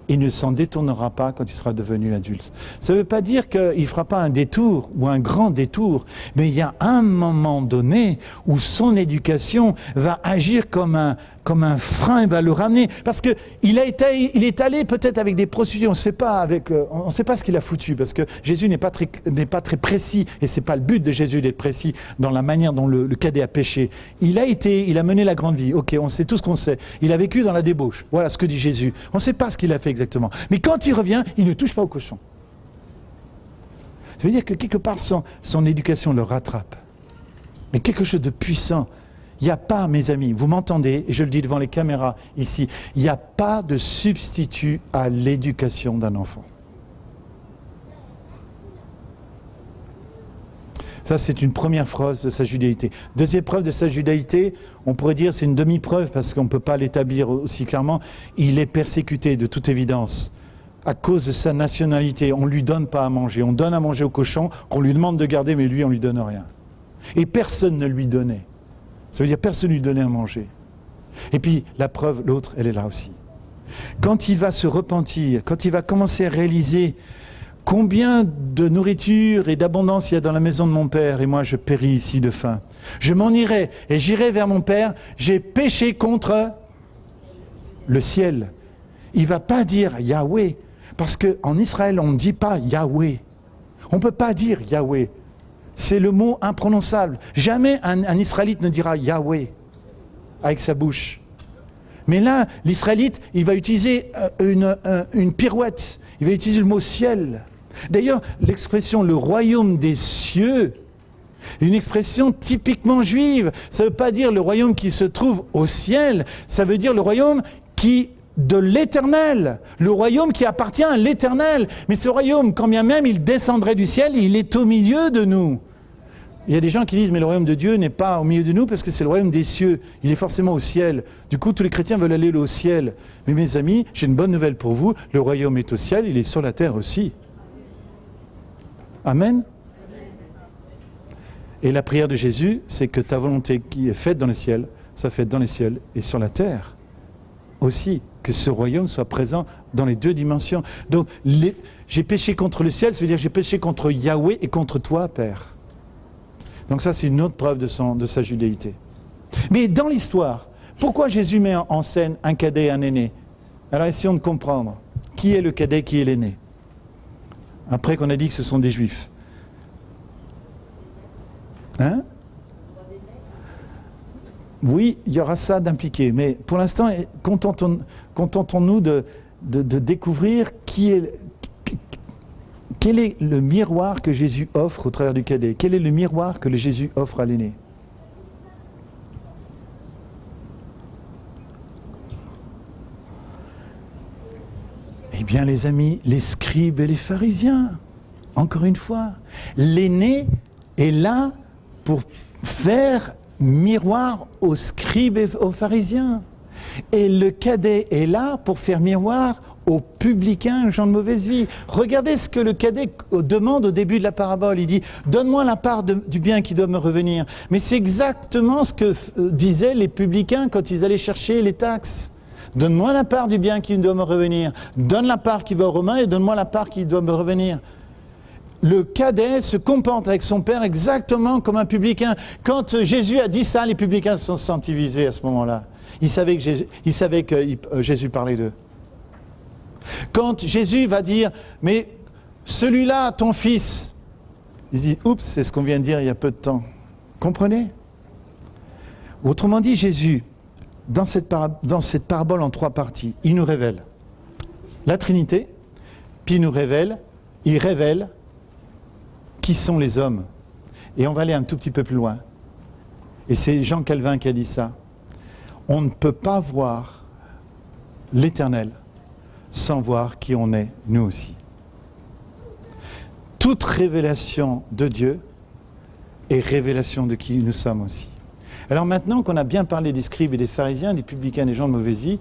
il ne s'en détournera pas quand il sera devenu adulte. Ça ne veut pas dire qu'il ne fera pas un détour ou un grand détour, mais il y a un moment donné où son éducation va agir comme un frein, va le ramener. Parce qu'il est allé peut-être avec des prostituées, on ne sait pas ce qu'il a foutu, parce que Jésus n'est pas très précis, et ce n'est pas le but de Jésus d'être précis dans la manière dont le cadet a péché. Il a mené la grande vie, ok, on sait tout ce qu'on sait. Il a vécu dans la débauche, voilà ce que dit Jésus. On ne sait pas ce qu'il a fait exactement. Mais quand il revient, il ne touche pas au cochon. Ça veut dire que quelque part, son éducation le rattrape. Mais quelque chose de puissant. Il n'y a pas, mes amis, vous m'entendez, et je le dis devant les caméras ici, il n'y a pas de substitut à l'éducation d'un enfant. Ça, c'est une première preuve de sa judaïté. Deuxième preuve de sa judaïté, on pourrait dire c'est une demi-preuve parce qu'on ne peut pas l'établir aussi clairement. Il est persécuté de toute évidence à cause de sa nationalité. On ne lui donne pas à manger. On donne à manger au cochon qu'on lui demande de garder, mais lui, on ne lui donne rien. Et personne ne lui donnait. Ça veut dire personne ne lui donnait à manger. Et puis la preuve, l'autre, elle est là aussi. Quand il va se repentir, quand il va commencer à réaliser combien de nourriture et d'abondance il y a dans la maison de mon père, et moi je péris ici de faim. Je m'en irai et j'irai vers mon père, j'ai péché contre le ciel. Il ne va pas dire Yahweh, parce qu'en Israël on ne dit pas Yahweh. On ne peut pas dire Yahweh. C'est le mot imprononçable. Jamais un Israélite ne dira Yahweh avec sa bouche. Mais là, l'Israélite, il va utiliser une pirouette. Il va utiliser le mot ciel. D'ailleurs, l'expression le royaume des cieux, une expression typiquement juive. Ça ne veut pas dire le royaume qui se trouve au ciel, ça veut dire le royaume de l'éternel, le royaume qui appartient à l'éternel. Mais ce royaume, quand bien même il descendrait du ciel, il est au milieu de nous. Il y a des gens qui disent, mais le royaume de Dieu n'est pas au milieu de nous parce que c'est le royaume des cieux. Il est forcément au ciel. Du coup, tous les chrétiens veulent aller au ciel. Mais mes amis, j'ai une bonne nouvelle pour vous. Le royaume est au ciel, il est sur la terre aussi. Amen. Et la prière de Jésus, c'est que ta volonté qui est faite dans le ciel, soit faite dans les ciels et sur la terre aussi. Que ce royaume soit présent dans les deux dimensions. Donc, j'ai péché contre le ciel, ça veut dire que j'ai péché contre Yahweh et contre toi, Père. Donc ça, c'est une autre preuve de sa judéité. Mais dans l'histoire, pourquoi Jésus met en scène un cadet et un aîné? Alors essayons de comprendre. Qui est le cadet, qui est l'aîné? Après qu'on a dit que ce sont des juifs. Hein? Oui, il y aura ça d'impliqué. Mais pour l'instant, contentons-nous de découvrir quel est le miroir que Jésus offre au travers du cadet? Quel est le miroir que Jésus offre à l'aîné? Eh bien, les amis, les scribes et les pharisiens, encore une fois, l'aîné est là pour faire miroir aux scribes et aux pharisiens. Et le cadet est là pour faire miroir aux publicains, gens de mauvaise vie. Regardez ce que le cadet demande au début de la parabole. Il dit « Donne-moi la part du bien qui doit me revenir ». Mais c'est exactement ce que disaient les publicains quand ils allaient chercher les taxes. « Donne-moi la part du bien qui doit me revenir. Donne la part qui va aux Romains et donne-moi la part qui doit me revenir ». Le cadet se comporte avec son père exactement comme un publicain. Quand Jésus a dit ça, les publicains se sont sentis visés à ce moment-là. Ils savaient que Jésus parlait d'eux. Quand Jésus va dire, mais celui-là, ton fils, il dit, oups, c'est ce qu'on vient de dire il y a peu de temps. Comprenez? Autrement dit, Jésus dans cette parabole en 3 parties. Il nous révèle la Trinité, puis il révèle qui sont les hommes. Et on va aller un tout petit peu plus loin. Et c'est Jean Calvin qui a dit ça. On ne peut pas voir l'Éternel sans voir qui on est, nous aussi. Toute révélation de Dieu est révélation de qui nous sommes aussi. Alors maintenant qu'on a bien parlé des scribes et des pharisiens, des publicains, des gens de mauvaise vie,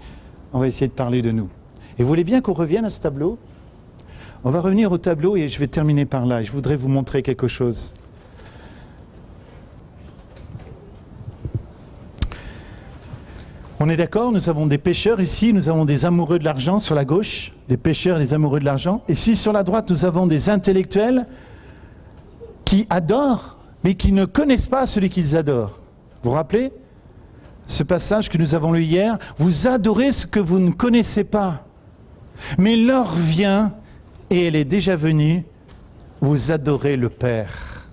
on va essayer de parler de nous. Et vous voulez bien qu'on revienne à ce tableau ? On va revenir au tableau et je vais terminer par là. Je voudrais vous montrer quelque chose. On est d'accord, nous avons des pécheurs ici, nous avons des amoureux de l'argent sur la gauche, des pécheurs et des amoureux de l'argent. Et ici sur la droite, nous avons des intellectuels qui adorent, mais qui ne connaissent pas celui qu'ils adorent. Vous vous rappelez ce passage que nous avons lu hier? Vous adorez ce que vous ne connaissez pas. Mais l'heure vient, et elle est déjà venue, vous adorez le Père.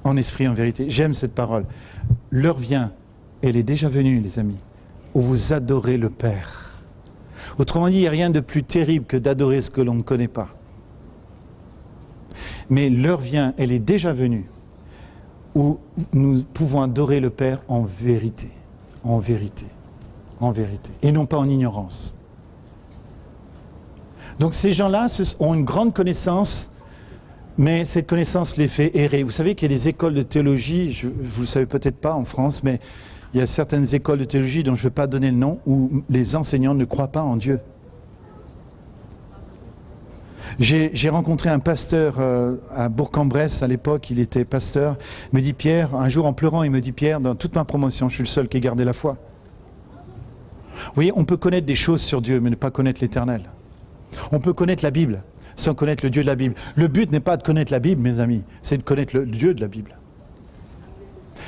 En esprit, en vérité. J'aime cette parole. L'heure vient. Elle est déjà venue, les amis, où vous adorez le Père. Autrement dit, il n'y a rien de plus terrible que d'adorer ce que l'on ne connaît pas. Mais l'heure vient, elle est déjà venue, où nous pouvons adorer le Père en vérité, en vérité, en vérité, et non pas en ignorance. Donc ces gens-là ont une grande connaissance, mais cette connaissance les fait errer. Vous savez qu'il y a des écoles de théologie, vous ne le savez peut-être pas en France, mais il y a certaines écoles de théologie dont je ne vais pas donner le nom, où les enseignants ne croient pas en Dieu. J'ai rencontré un pasteur à Bourg-en-Bresse, à l'époque, il était pasteur. Il me dit, Pierre, un jour en pleurant, il me dit, Pierre, dans toute ma promotion, je suis le seul qui ait gardé la foi. Vous voyez, on peut connaître des choses sur Dieu, mais ne pas connaître l'Éternel. On peut connaître la Bible, sans connaître le Dieu de la Bible. Le but n'est pas de connaître la Bible, mes amis, c'est de connaître le Dieu de la Bible.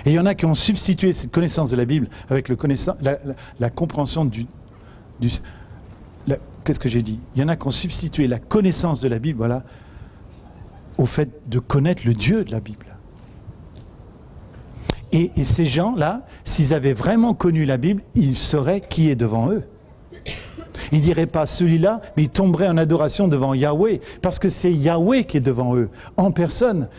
Et il y en a qui ont substitué cette connaissance de la Bible avec la compréhension qu'est-ce que j'ai dit? Il y en a qui ont substitué la connaissance de la Bible, voilà, au fait de connaître le Dieu de la Bible. Et ces gens-là, s'ils avaient vraiment connu la Bible, ils sauraient qui est devant eux. Ils ne diraient pas celui-là, mais ils tomberaient en adoration devant Yahweh, parce que c'est Yahweh qui est devant eux, en personne.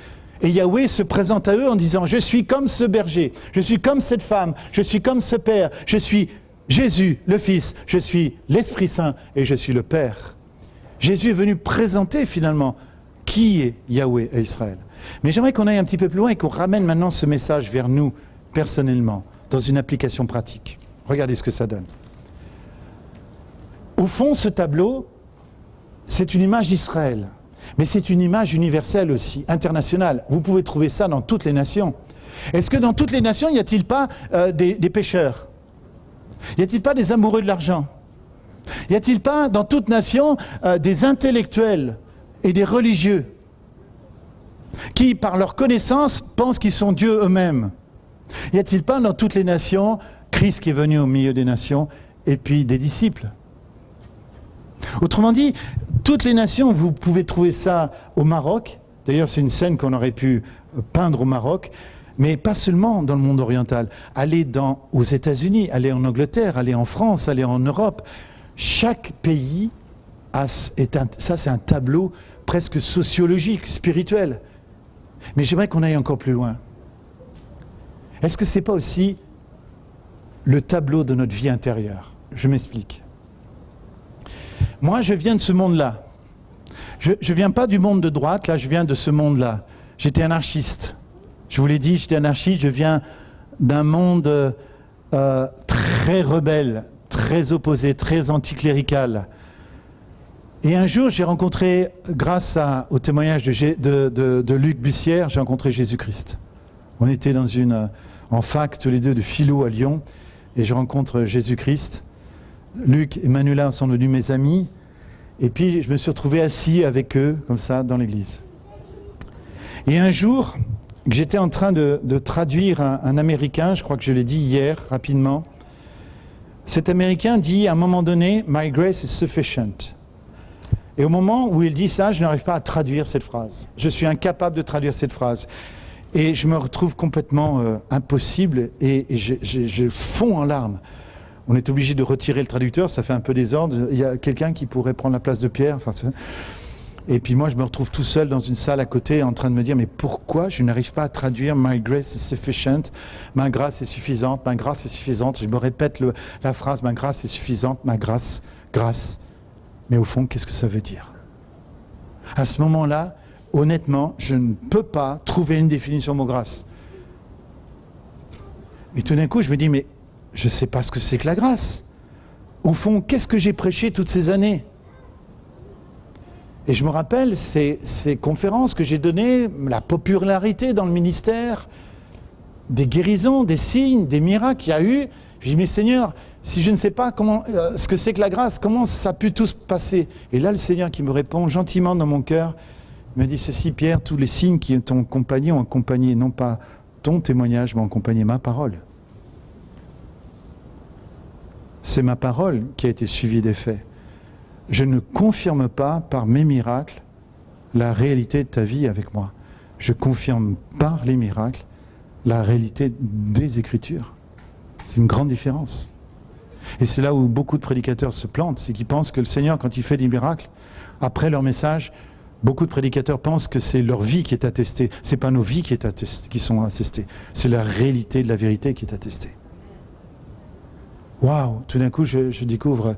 Et Yahweh se présente à eux en disant, je suis comme ce berger, je suis comme cette femme, je suis comme ce père, je suis Jésus, le Fils, je suis l'Esprit Saint et je suis le Père. Jésus est venu présenter finalement qui est Yahweh à Israël. Mais j'aimerais qu'on aille un petit peu plus loin et qu'on ramène maintenant ce message vers nous, personnellement, dans une application pratique. Regardez ce que ça donne. Au fond, ce tableau, c'est une image d'Israël. Mais c'est une image universelle aussi, internationale. Vous pouvez trouver ça dans toutes les nations. Est-ce que dans toutes les nations, n'y a-t-il pas des pécheurs? Y a-t-il pas des amoureux de l'argent? Y a-t-il pas dans toute nation des intellectuels et des religieux qui, par leur connaissance, pensent qu'ils sont Dieu eux-mêmes? Y a-t-il pas dans toutes les nations Christ qui est venu au milieu des nations et puis des disciples? Autrement dit, toutes les nations, vous pouvez trouver ça au Maroc. D'ailleurs, c'est une scène qu'on aurait pu peindre au Maroc, mais pas seulement dans le monde oriental. Allez aux États-Unis, allez en Angleterre, allez en France, allez en Europe. Chaque pays, ça c'est un tableau presque sociologique, spirituel. Mais j'aimerais qu'on aille encore plus loin. Est-ce que ce n'est pas aussi le tableau de notre vie intérieure? Je m'explique. Moi, je viens de ce monde-là. Je ne viens pas du monde de droite, là, je viens de ce monde-là. J'étais anarchiste. Je vous l'ai dit, j'étais anarchiste, je viens d'un monde très rebelle, très opposé, très anticlérical. Et un jour, j'ai rencontré, grâce au témoignage de Luc Bussière, j'ai rencontré Jésus-Christ. On était en fac, tous les deux, de philo à Lyon, et je rencontre Jésus-Christ. Luc et Manuela sont devenus mes amis, et puis je me suis retrouvé assis avec eux, comme ça, dans l'église. Et un jour, j'étais en train de traduire un Américain, je crois que je l'ai dit hier, rapidement. Cet Américain dit à un moment donné, « My grace is sufficient ». Et au moment où il dit ça, je n'arrive pas à traduire cette phrase. Je suis incapable de traduire cette phrase. Et je me retrouve complètement impossible et je fonds en larmes. On est obligé de retirer le traducteur, ça fait un peu désordre. Il y a quelqu'un qui pourrait prendre la place de Pierre. Et puis moi, je me retrouve tout seul dans une salle à côté en train de me dire, mais pourquoi je n'arrive pas à traduire « My grace is sufficient », ma grâce est suffisante, ma grâce est suffisante. Je me répète la phrase « ma grâce est suffisante, ma grâce, grâce ». Mais au fond, qu'est-ce que ça veut dire? À ce moment-là, honnêtement, je ne peux pas trouver une définition de mot grâce. Et tout d'un coup, je me dis, mais je ne sais pas ce que c'est que la grâce. Au fond, qu'est-ce que j'ai prêché toutes ces années? Et je me rappelle ces conférences que j'ai données, la popularité dans le ministère, des guérisons, des signes, des miracles qu'il y a eu. Je dis, mais Seigneur, si je ne sais pas ce que c'est que la grâce, comment ça a pu tout se passer? Et là, le Seigneur qui me répond gentiment dans mon cœur, il me dit ceci, Pierre, tous les signes qui t'ont accompagné ont accompagné non pas ton témoignage, mais ont accompagné ma parole. C'est ma parole qui a été suivie des faits. Je ne confirme pas par mes miracles la réalité de ta vie avec moi. Je confirme par les miracles la réalité des Écritures. C'est une grande différence. Et c'est là où beaucoup de prédicateurs se plantent, c'est qu'ils pensent que le Seigneur, quand il fait des miracles, après leur message, beaucoup de prédicateurs pensent que c'est leur vie qui est attestée. Ce n'est pas nos vies qui sont attestées. C'est la réalité de la vérité qui est attestée. Waouh! Tout d'un coup, je découvre...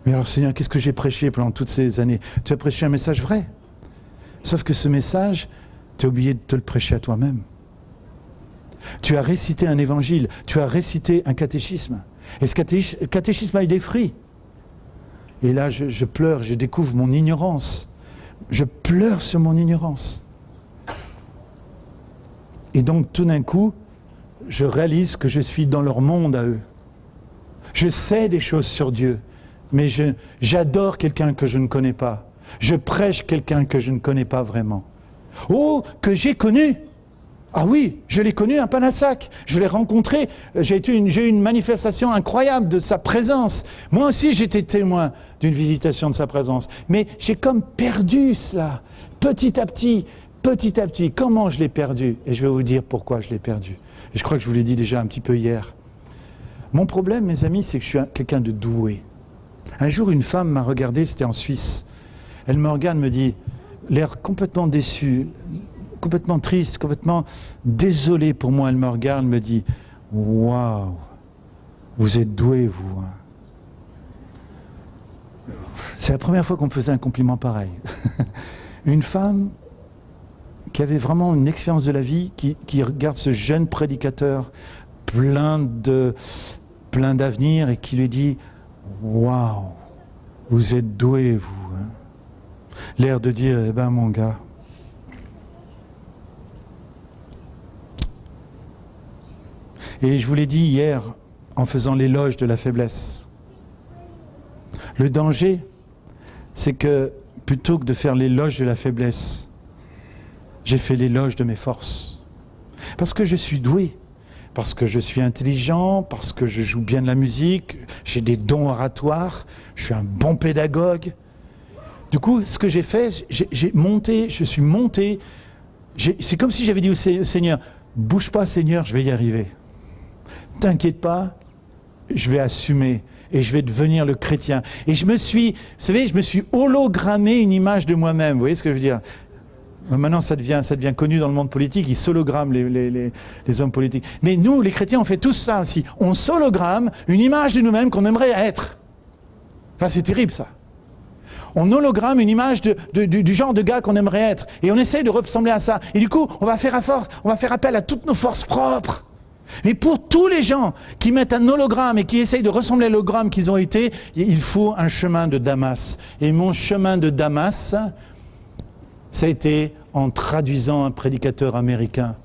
Mais alors Seigneur, qu'est-ce que j'ai prêché pendant toutes ces années? Tu as prêché un message vrai. Sauf que ce message, tu as oublié de te le prêcher à toi-même. Tu as récité un évangile, tu as récité un catéchisme. Et ce catéchisme a eu des fruits. Et là, je pleure, je découvre mon ignorance. Je pleure sur mon ignorance. Et donc, tout d'un coup, je réalise que je suis dans leur monde à eux. Je sais des choses sur Dieu. Mais j'adore quelqu'un que je ne connais pas. Je prêche quelqu'un que je ne connais pas vraiment. Oh, que j'ai connu! Ah oui, je l'ai connu à Panassac. Je l'ai rencontré. J'ai eu une manifestation incroyable de sa présence. Moi aussi, j'étais témoin d'une visitation de sa présence. Mais j'ai comme perdu cela. Petit à petit, petit à petit. Comment je l'ai perdu? Et je vais vous dire pourquoi je l'ai perdu. Et je crois que je vous l'ai dit déjà un petit peu hier. Mon problème, mes amis, c'est que je suis quelqu'un de doué. Un jour, une femme m'a regardé, c'était en Suisse. Elle me regarde, me dit, l'air complètement déçu, complètement triste, complètement désolé pour moi. Elle me regarde, me dit, waouh, vous êtes doué, vous. C'est la première fois qu'on me faisait un compliment pareil. Une femme qui avait vraiment une expérience de la vie, qui regarde ce jeune prédicateur plein d'avenir et qui lui dit, waouh, vous êtes doué, vous. L'air de dire, eh ben mon gars. Et je vous l'ai dit hier, en faisant l'éloge de la faiblesse. Le danger, c'est que plutôt que de faire l'éloge de la faiblesse, j'ai fait l'éloge de mes forces. Parce que je suis doué. Parce que je suis intelligent, parce que je joue bien de la musique, j'ai des dons oratoires, je suis un bon pédagogue. Du coup, ce que j'ai fait, je suis monté, c'est comme si j'avais dit au Seigneur, bouge pas Seigneur, je vais y arriver. T'inquiète pas, je vais assumer et je vais devenir le chrétien. Et je me suis hologrammé une image de moi-même, vous voyez ce que je veux dire? Maintenant, ça devient connu dans le monde politique, ils s'hologramment les hommes politiques. Mais nous, les chrétiens, on fait tous ça aussi. On s'hologramme une image de nous-mêmes qu'on aimerait être. Enfin, c'est terrible, ça. On hologramme une image du genre de gars qu'on aimerait être. Et on essaye de ressembler à ça. Et du coup, on va faire appel à toutes nos forces propres. Mais pour tous les gens qui mettent un hologramme et qui essayent de ressembler à l'hologramme qu'ils ont été, il faut un chemin de Damas. Et mon chemin de Damas... ça a été en traduisant un prédicateur américain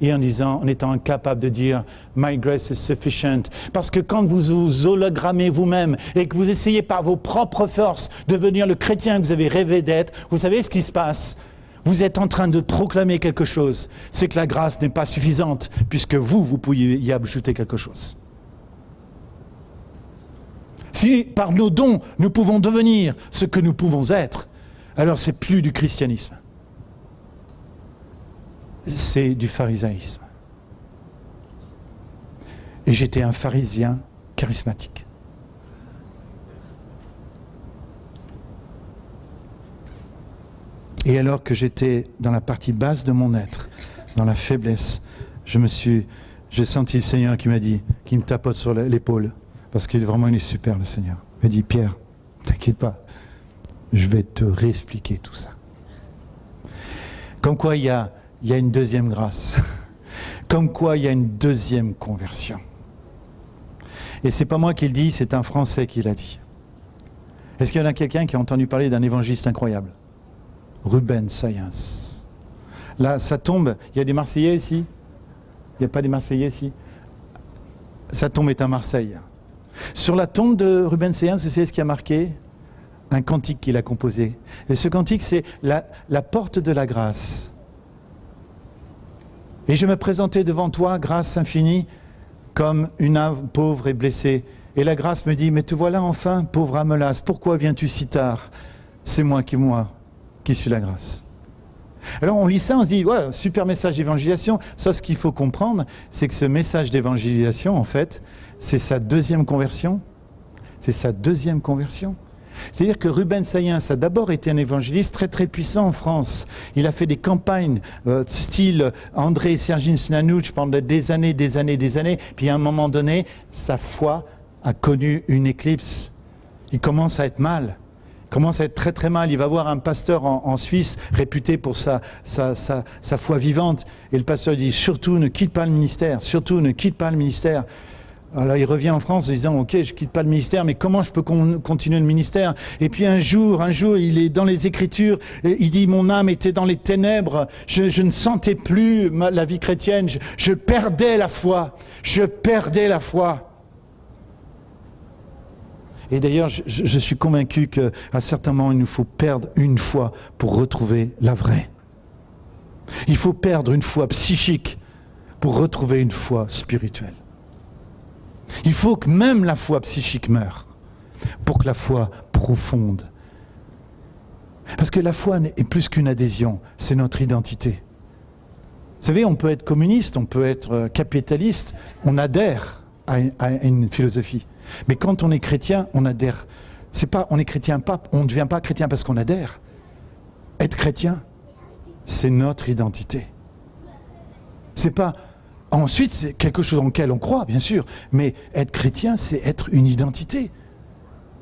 et en étant incapable de dire « My grace is sufficient ». Parce que quand vous vous hologrammez vous-même et que vous essayez par vos propres forces de devenir le chrétien que vous avez rêvé d'être, vous savez ce qui se passe? Vous êtes en train de proclamer quelque chose. C'est que la grâce n'est pas suffisante puisque vous pouviez y ajouter quelque chose. Si par nos dons, nous pouvons devenir ce que nous pouvons être, alors c'est plus du christianisme. c'est du pharisaïsme. Et j'étais un pharisien charismatique. Et alors que j'étais dans la partie basse de mon être, dans la faiblesse, j'ai senti le Seigneur qui m'a dit, qui me tapote sur l'épaule, parce qu'il est super le Seigneur. Il m'a dit, Pierre, t'inquiète pas, je vais te réexpliquer tout ça. Comme quoi il y a une deuxième grâce, comme quoi il y a une deuxième conversion. Et c'est pas moi qui le dis, c'est un Français qui l'a dit. Est-ce qu'il y en a quelqu'un qui a entendu parler d'un évangéliste incroyable? Ruben Sayens. Là, ça tombe. Il y a des Marseillais ici? Il n'y a pas des Marseillais ici? Sa tombe est à Marseille. Sur la tombe de Ruben Sayens, vous savez ce qui a marqué? Un cantique qu'il a composé. Et ce cantique, c'est la porte de la grâce. Et je me présentais devant toi, grâce infinie, comme une âme pauvre et blessée. Et la grâce me dit, mais te voilà enfin, pauvre âme lasse, pourquoi viens-tu si tard? C'est moi qui suis la grâce. Alors on lit ça, on se dit, ouais, super message d'évangélisation. Ça, ce qu'il faut comprendre, c'est que ce message d'évangélisation, en fait, c'est sa deuxième conversion. C'est sa deuxième conversion. C'est-à-dire que Ruben Sayens a d'abord été un évangéliste très très puissant en France. Il a fait des campagnes style André et Sergine Snanouch pendant des années. Puis à un moment donné, sa foi a connu une éclipse. Il commence à être mal. Commence à être très très mal. Il va voir un pasteur en Suisse réputé pour sa foi vivante. Et le pasteur dit, surtout ne quitte pas le ministère, surtout ne quitte pas le ministère. Alors il revient en France en disant, ok, je quitte pas le ministère, mais comment je peux continuer le ministère? Et puis un jour, il est dans les Écritures, et il dit, mon âme était dans les ténèbres, je ne sentais plus la vie chrétienne, je perdais la foi, Et d'ailleurs, je suis convaincu qu'à certains moments, il nous faut perdre une foi pour retrouver la vraie. Il faut perdre une foi psychique pour retrouver une foi spirituelle. Il faut que même la foi psychique meure pour que la foi profonde. Parce que la foi est plus qu'une adhésion, c'est notre identité. Vous savez, on peut être communiste, on peut être capitaliste, on adhère à une philosophie. Mais quand on est chrétien, on adhère. On est chrétien pas, on ne devient pas chrétien parce qu'on adhère. Être chrétien, c'est notre identité. C'est pas. Ensuite, c'est quelque chose en lequel on croit, bien sûr. Mais être chrétien, c'est être une identité.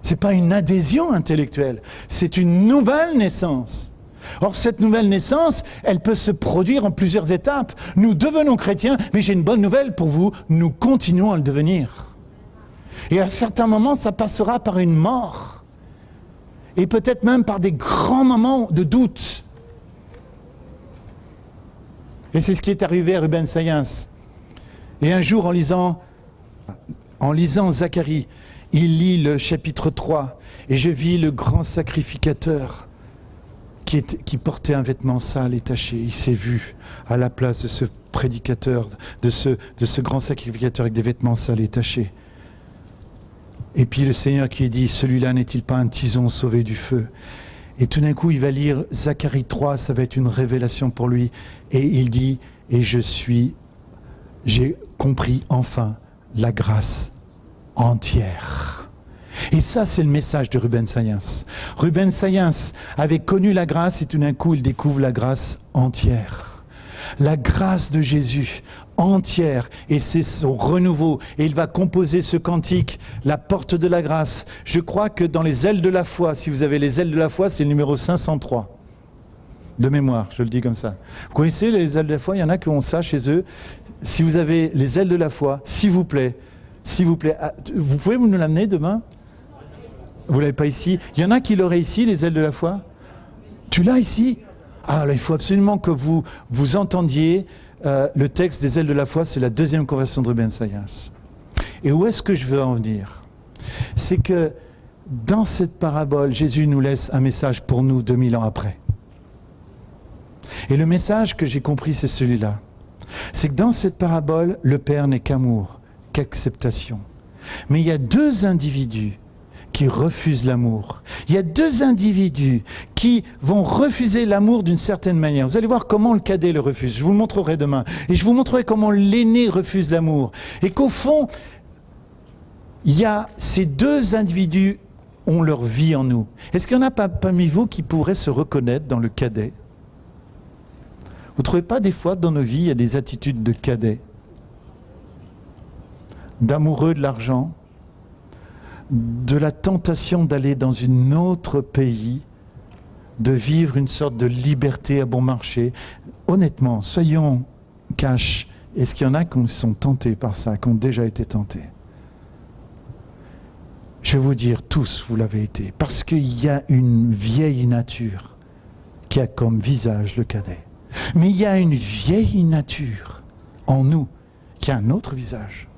C'est pas une adhésion intellectuelle. C'est une nouvelle naissance. Or, cette nouvelle naissance, elle peut se produire en plusieurs étapes. Nous devenons chrétiens, mais j'ai une bonne nouvelle pour vous, nous continuons à le devenir. Et à certains moments, ça passera par une mort. Et peut-être même par des grands moments de doute. Et c'est ce qui est arrivé à Ruben Sayens. Et un jour, en lisant Zacharie, il lit le chapitre 3, et je vis le grand sacrificateur qui portait un vêtement sale et taché. Il s'est vu à la place de ce prédicateur, de ce grand sacrificateur avec des vêtements sales et tachés. Et puis le Seigneur qui dit, celui-là n'est-il pas un tison sauvé du feu? Et tout d'un coup, il va lire Zacharie 3, ça va être une révélation pour lui. Et il dit, et j'ai compris enfin la grâce entière. Et ça, c'est le message de Ruben Sayens. Ruben Sayens avait connu la grâce et tout d'un coup, il découvre la grâce entière. La grâce de Jésus entière, et c'est son renouveau. Et il va composer ce cantique, la porte de la grâce. Je crois que dans les ailes de la foi, si vous avez les ailes de la foi, c'est le numéro 503. De mémoire, je le dis comme ça. Vous connaissez les ailes de la foi? Il y en a qui ont ça chez eux. Si vous avez les ailes de la foi, s'il vous plaît, vous pouvez nous l'amener demain? Vous ne l'avez pas ici? Il y en a qui l'auraient ici, les ailes de la foi? Tu l'as ici? Ah, là, il faut absolument que vous entendiez le texte des ailes de la foi, c'est la deuxième conversion de Ruben Sayens. Et où est-ce que je veux en venir? C'est que dans cette parabole, Jésus nous laisse un message pour nous 2000 ans après. Et le message que j'ai compris, c'est celui-là. C'est que dans cette parabole, le Père n'est qu'amour, qu'acceptation. Mais il y a deux individus qui refusent l'amour. Il y a deux individus qui vont refuser l'amour d'une certaine manière. Vous allez voir comment le cadet le refuse. Je vous le montrerai demain. Et je vous montrerai comment l'aîné refuse l'amour. Et qu'au fond, il y a ces deux individus ont leur vie en nous. Est-ce qu'il y en a pas parmi vous qui pourraient se reconnaître dans le cadet? Vous ne trouvez pas des fois dans nos vies, il y a des attitudes de cadet, d'amoureux de l'argent, de la tentation d'aller dans un autre pays, de vivre une sorte de liberté à bon marché. Honnêtement, soyons cash. Est-ce qu'il y en a qui sont tentés par ça, qui ont déjà été tentés? Je vais vous dire, tous vous l'avez été, parce qu'il y a une vieille nature qui a comme visage le cadet. Mais il y a une vieille nature en nous qui a un autre visage.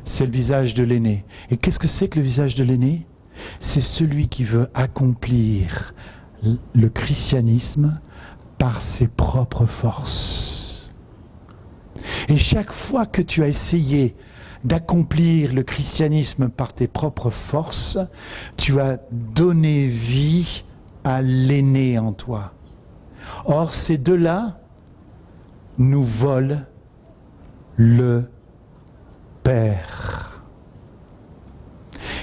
C'est le visage de l'aîné. Et qu'est-ce que c'est que le visage de l'aîné? C'est celui qui veut accomplir le christianisme par ses propres forces. Et chaque fois que tu as essayé d'accomplir le christianisme par tes propres forces, tu as donné vie à l'aîné en toi. Or, ces deux-là nous volent le Père.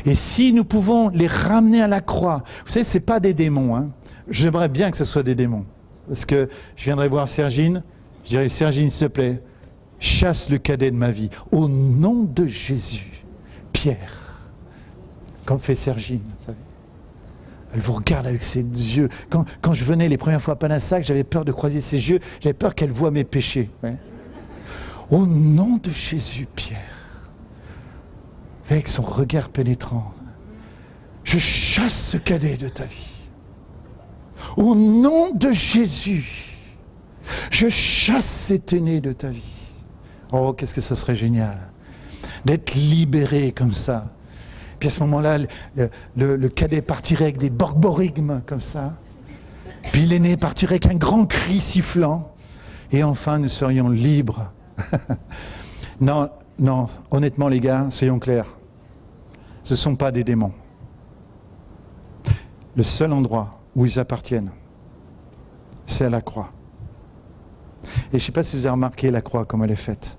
Et si nous pouvons les ramener à la croix, vous savez, ce n'est pas des démons. Hein. J'aimerais bien que ce soit des démons. Parce que je viendrai voir Sergine, je dirais, Sergine, s'il te plaît, chasse le cadet de ma vie. Au nom de Jésus, Pierre, comme fait Sergine, vous savez. Elle vous regarde avec ses yeux. Quand je venais les premières fois à Panassac, j'avais peur de croiser ses yeux, j'avais peur qu'elle voie mes péchés. Ouais. Au nom de Jésus, Pierre, avec son regard pénétrant, je chasse ce cadet de ta vie. Au nom de Jésus, je chasse cet aîné de ta vie. Oh, qu'est-ce que ça serait génial d'être libéré comme ça. Puis à ce moment-là, le cadet partirait avec des borborigmes comme ça. Puis l'aîné partirait avec un grand cri sifflant. Et enfin, nous serions libres. Non, non, honnêtement les gars, soyons clairs. Ce ne sont pas des démons. Le seul endroit où ils appartiennent, c'est à la croix. Et je ne sais pas si vous avez remarqué la croix, comme elle est faite.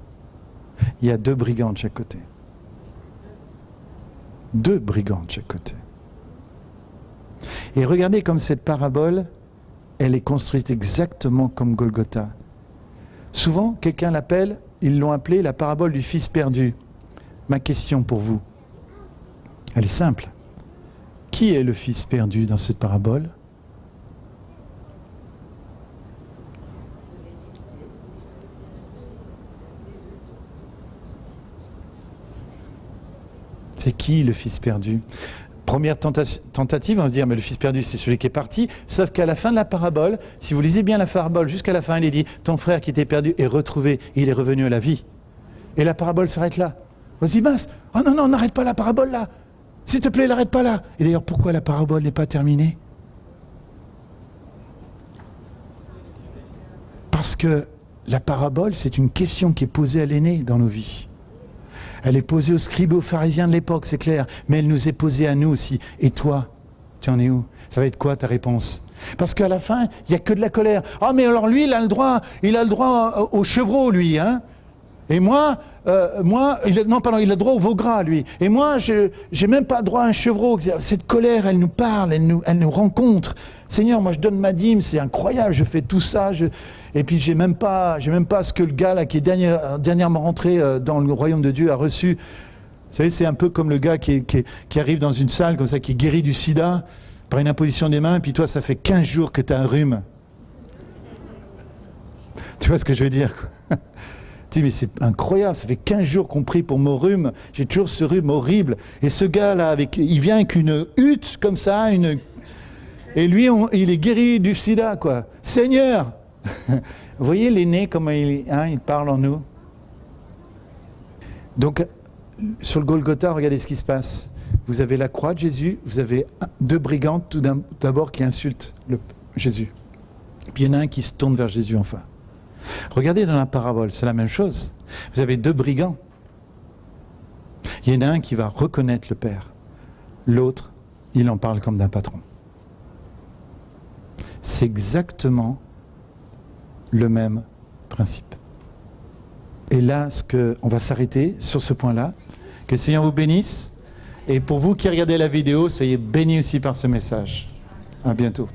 Il y a deux brigands de chaque côté. Deux brigands de chaque côté. Et regardez comme cette parabole, elle est construite exactement comme Golgotha. Souvent, quelqu'un l'appelle, ils l'ont appelée la parabole du fils perdu. Ma question pour vous, elle est simple. Qui est le fils perdu dans cette parabole? C'est qui le fils perdu? Première tentative, on va se dire, mais le fils perdu, c'est celui qui est parti. Sauf qu'à la fin de la parabole, si vous lisez bien la parabole, jusqu'à la fin, il est dit, ton frère qui était perdu est retrouvé, et il est revenu à la vie. Et la parabole s'arrête là. On se dit, mince, oh non, non, n'arrête pas la parabole là. S'il te plaît, n'arrête pas là. Et d'ailleurs, pourquoi la parabole n'est pas terminée? Parce que la parabole, c'est une question qui est posée à l'aîné dans nos vies. Elle est posée aux scribes et aux pharisiens de l'époque, c'est clair, mais elle nous est posée à nous aussi. Et toi, tu en es où? Ça va être quoi ta réponse? Parce qu'à la fin, il n'y a que de la colère. Ah, mais alors lui, il a le droit au chevreau, lui, hein? Et moi, il a le droit au veau gras, lui. Et moi, je n'ai même pas le droit à un chevreau. Cette colère, elle nous parle, elle nous rencontre. Seigneur, moi, je donne ma dîme, c'est incroyable, je fais tout ça. Et puis, j'ai même pas ce que le gars là, qui est dernièrement rentré dans le royaume de Dieu a reçu. Vous savez, c'est un peu comme le gars qui arrive dans une salle, comme ça, qui est guéri du sida, par une imposition des mains, et puis toi, ça fait 15 jours que tu as un rhume. Tu vois ce que je veux dire, quoi? Tu dis, mais c'est incroyable, ça fait 15 jours qu'on prie pour mon rhume, j'ai toujours ce rhume horrible. Et ce gars-là, il vient avec une hutte comme ça, et lui, il est guéri du sida, quoi. Seigneur! Vous voyez l'aîné, comment il parle en nous? Donc, sur le Golgotha, regardez ce qui se passe. Vous avez la croix de Jésus, vous avez deux brigands, tout d'abord, qui insultent Jésus. Puis il y en a un qui se tourne vers Jésus, enfin. Regardez dans la parabole, c'est la même chose. Vous avez deux brigands. Il y en a un qui va reconnaître le Père. L'autre, il en parle comme d'un patron. C'est exactement le même principe. Et là, on va s'arrêter sur ce point-là. Que le Seigneur vous bénisse. Et pour vous qui regardez la vidéo, soyez bénis aussi par ce message. À bientôt.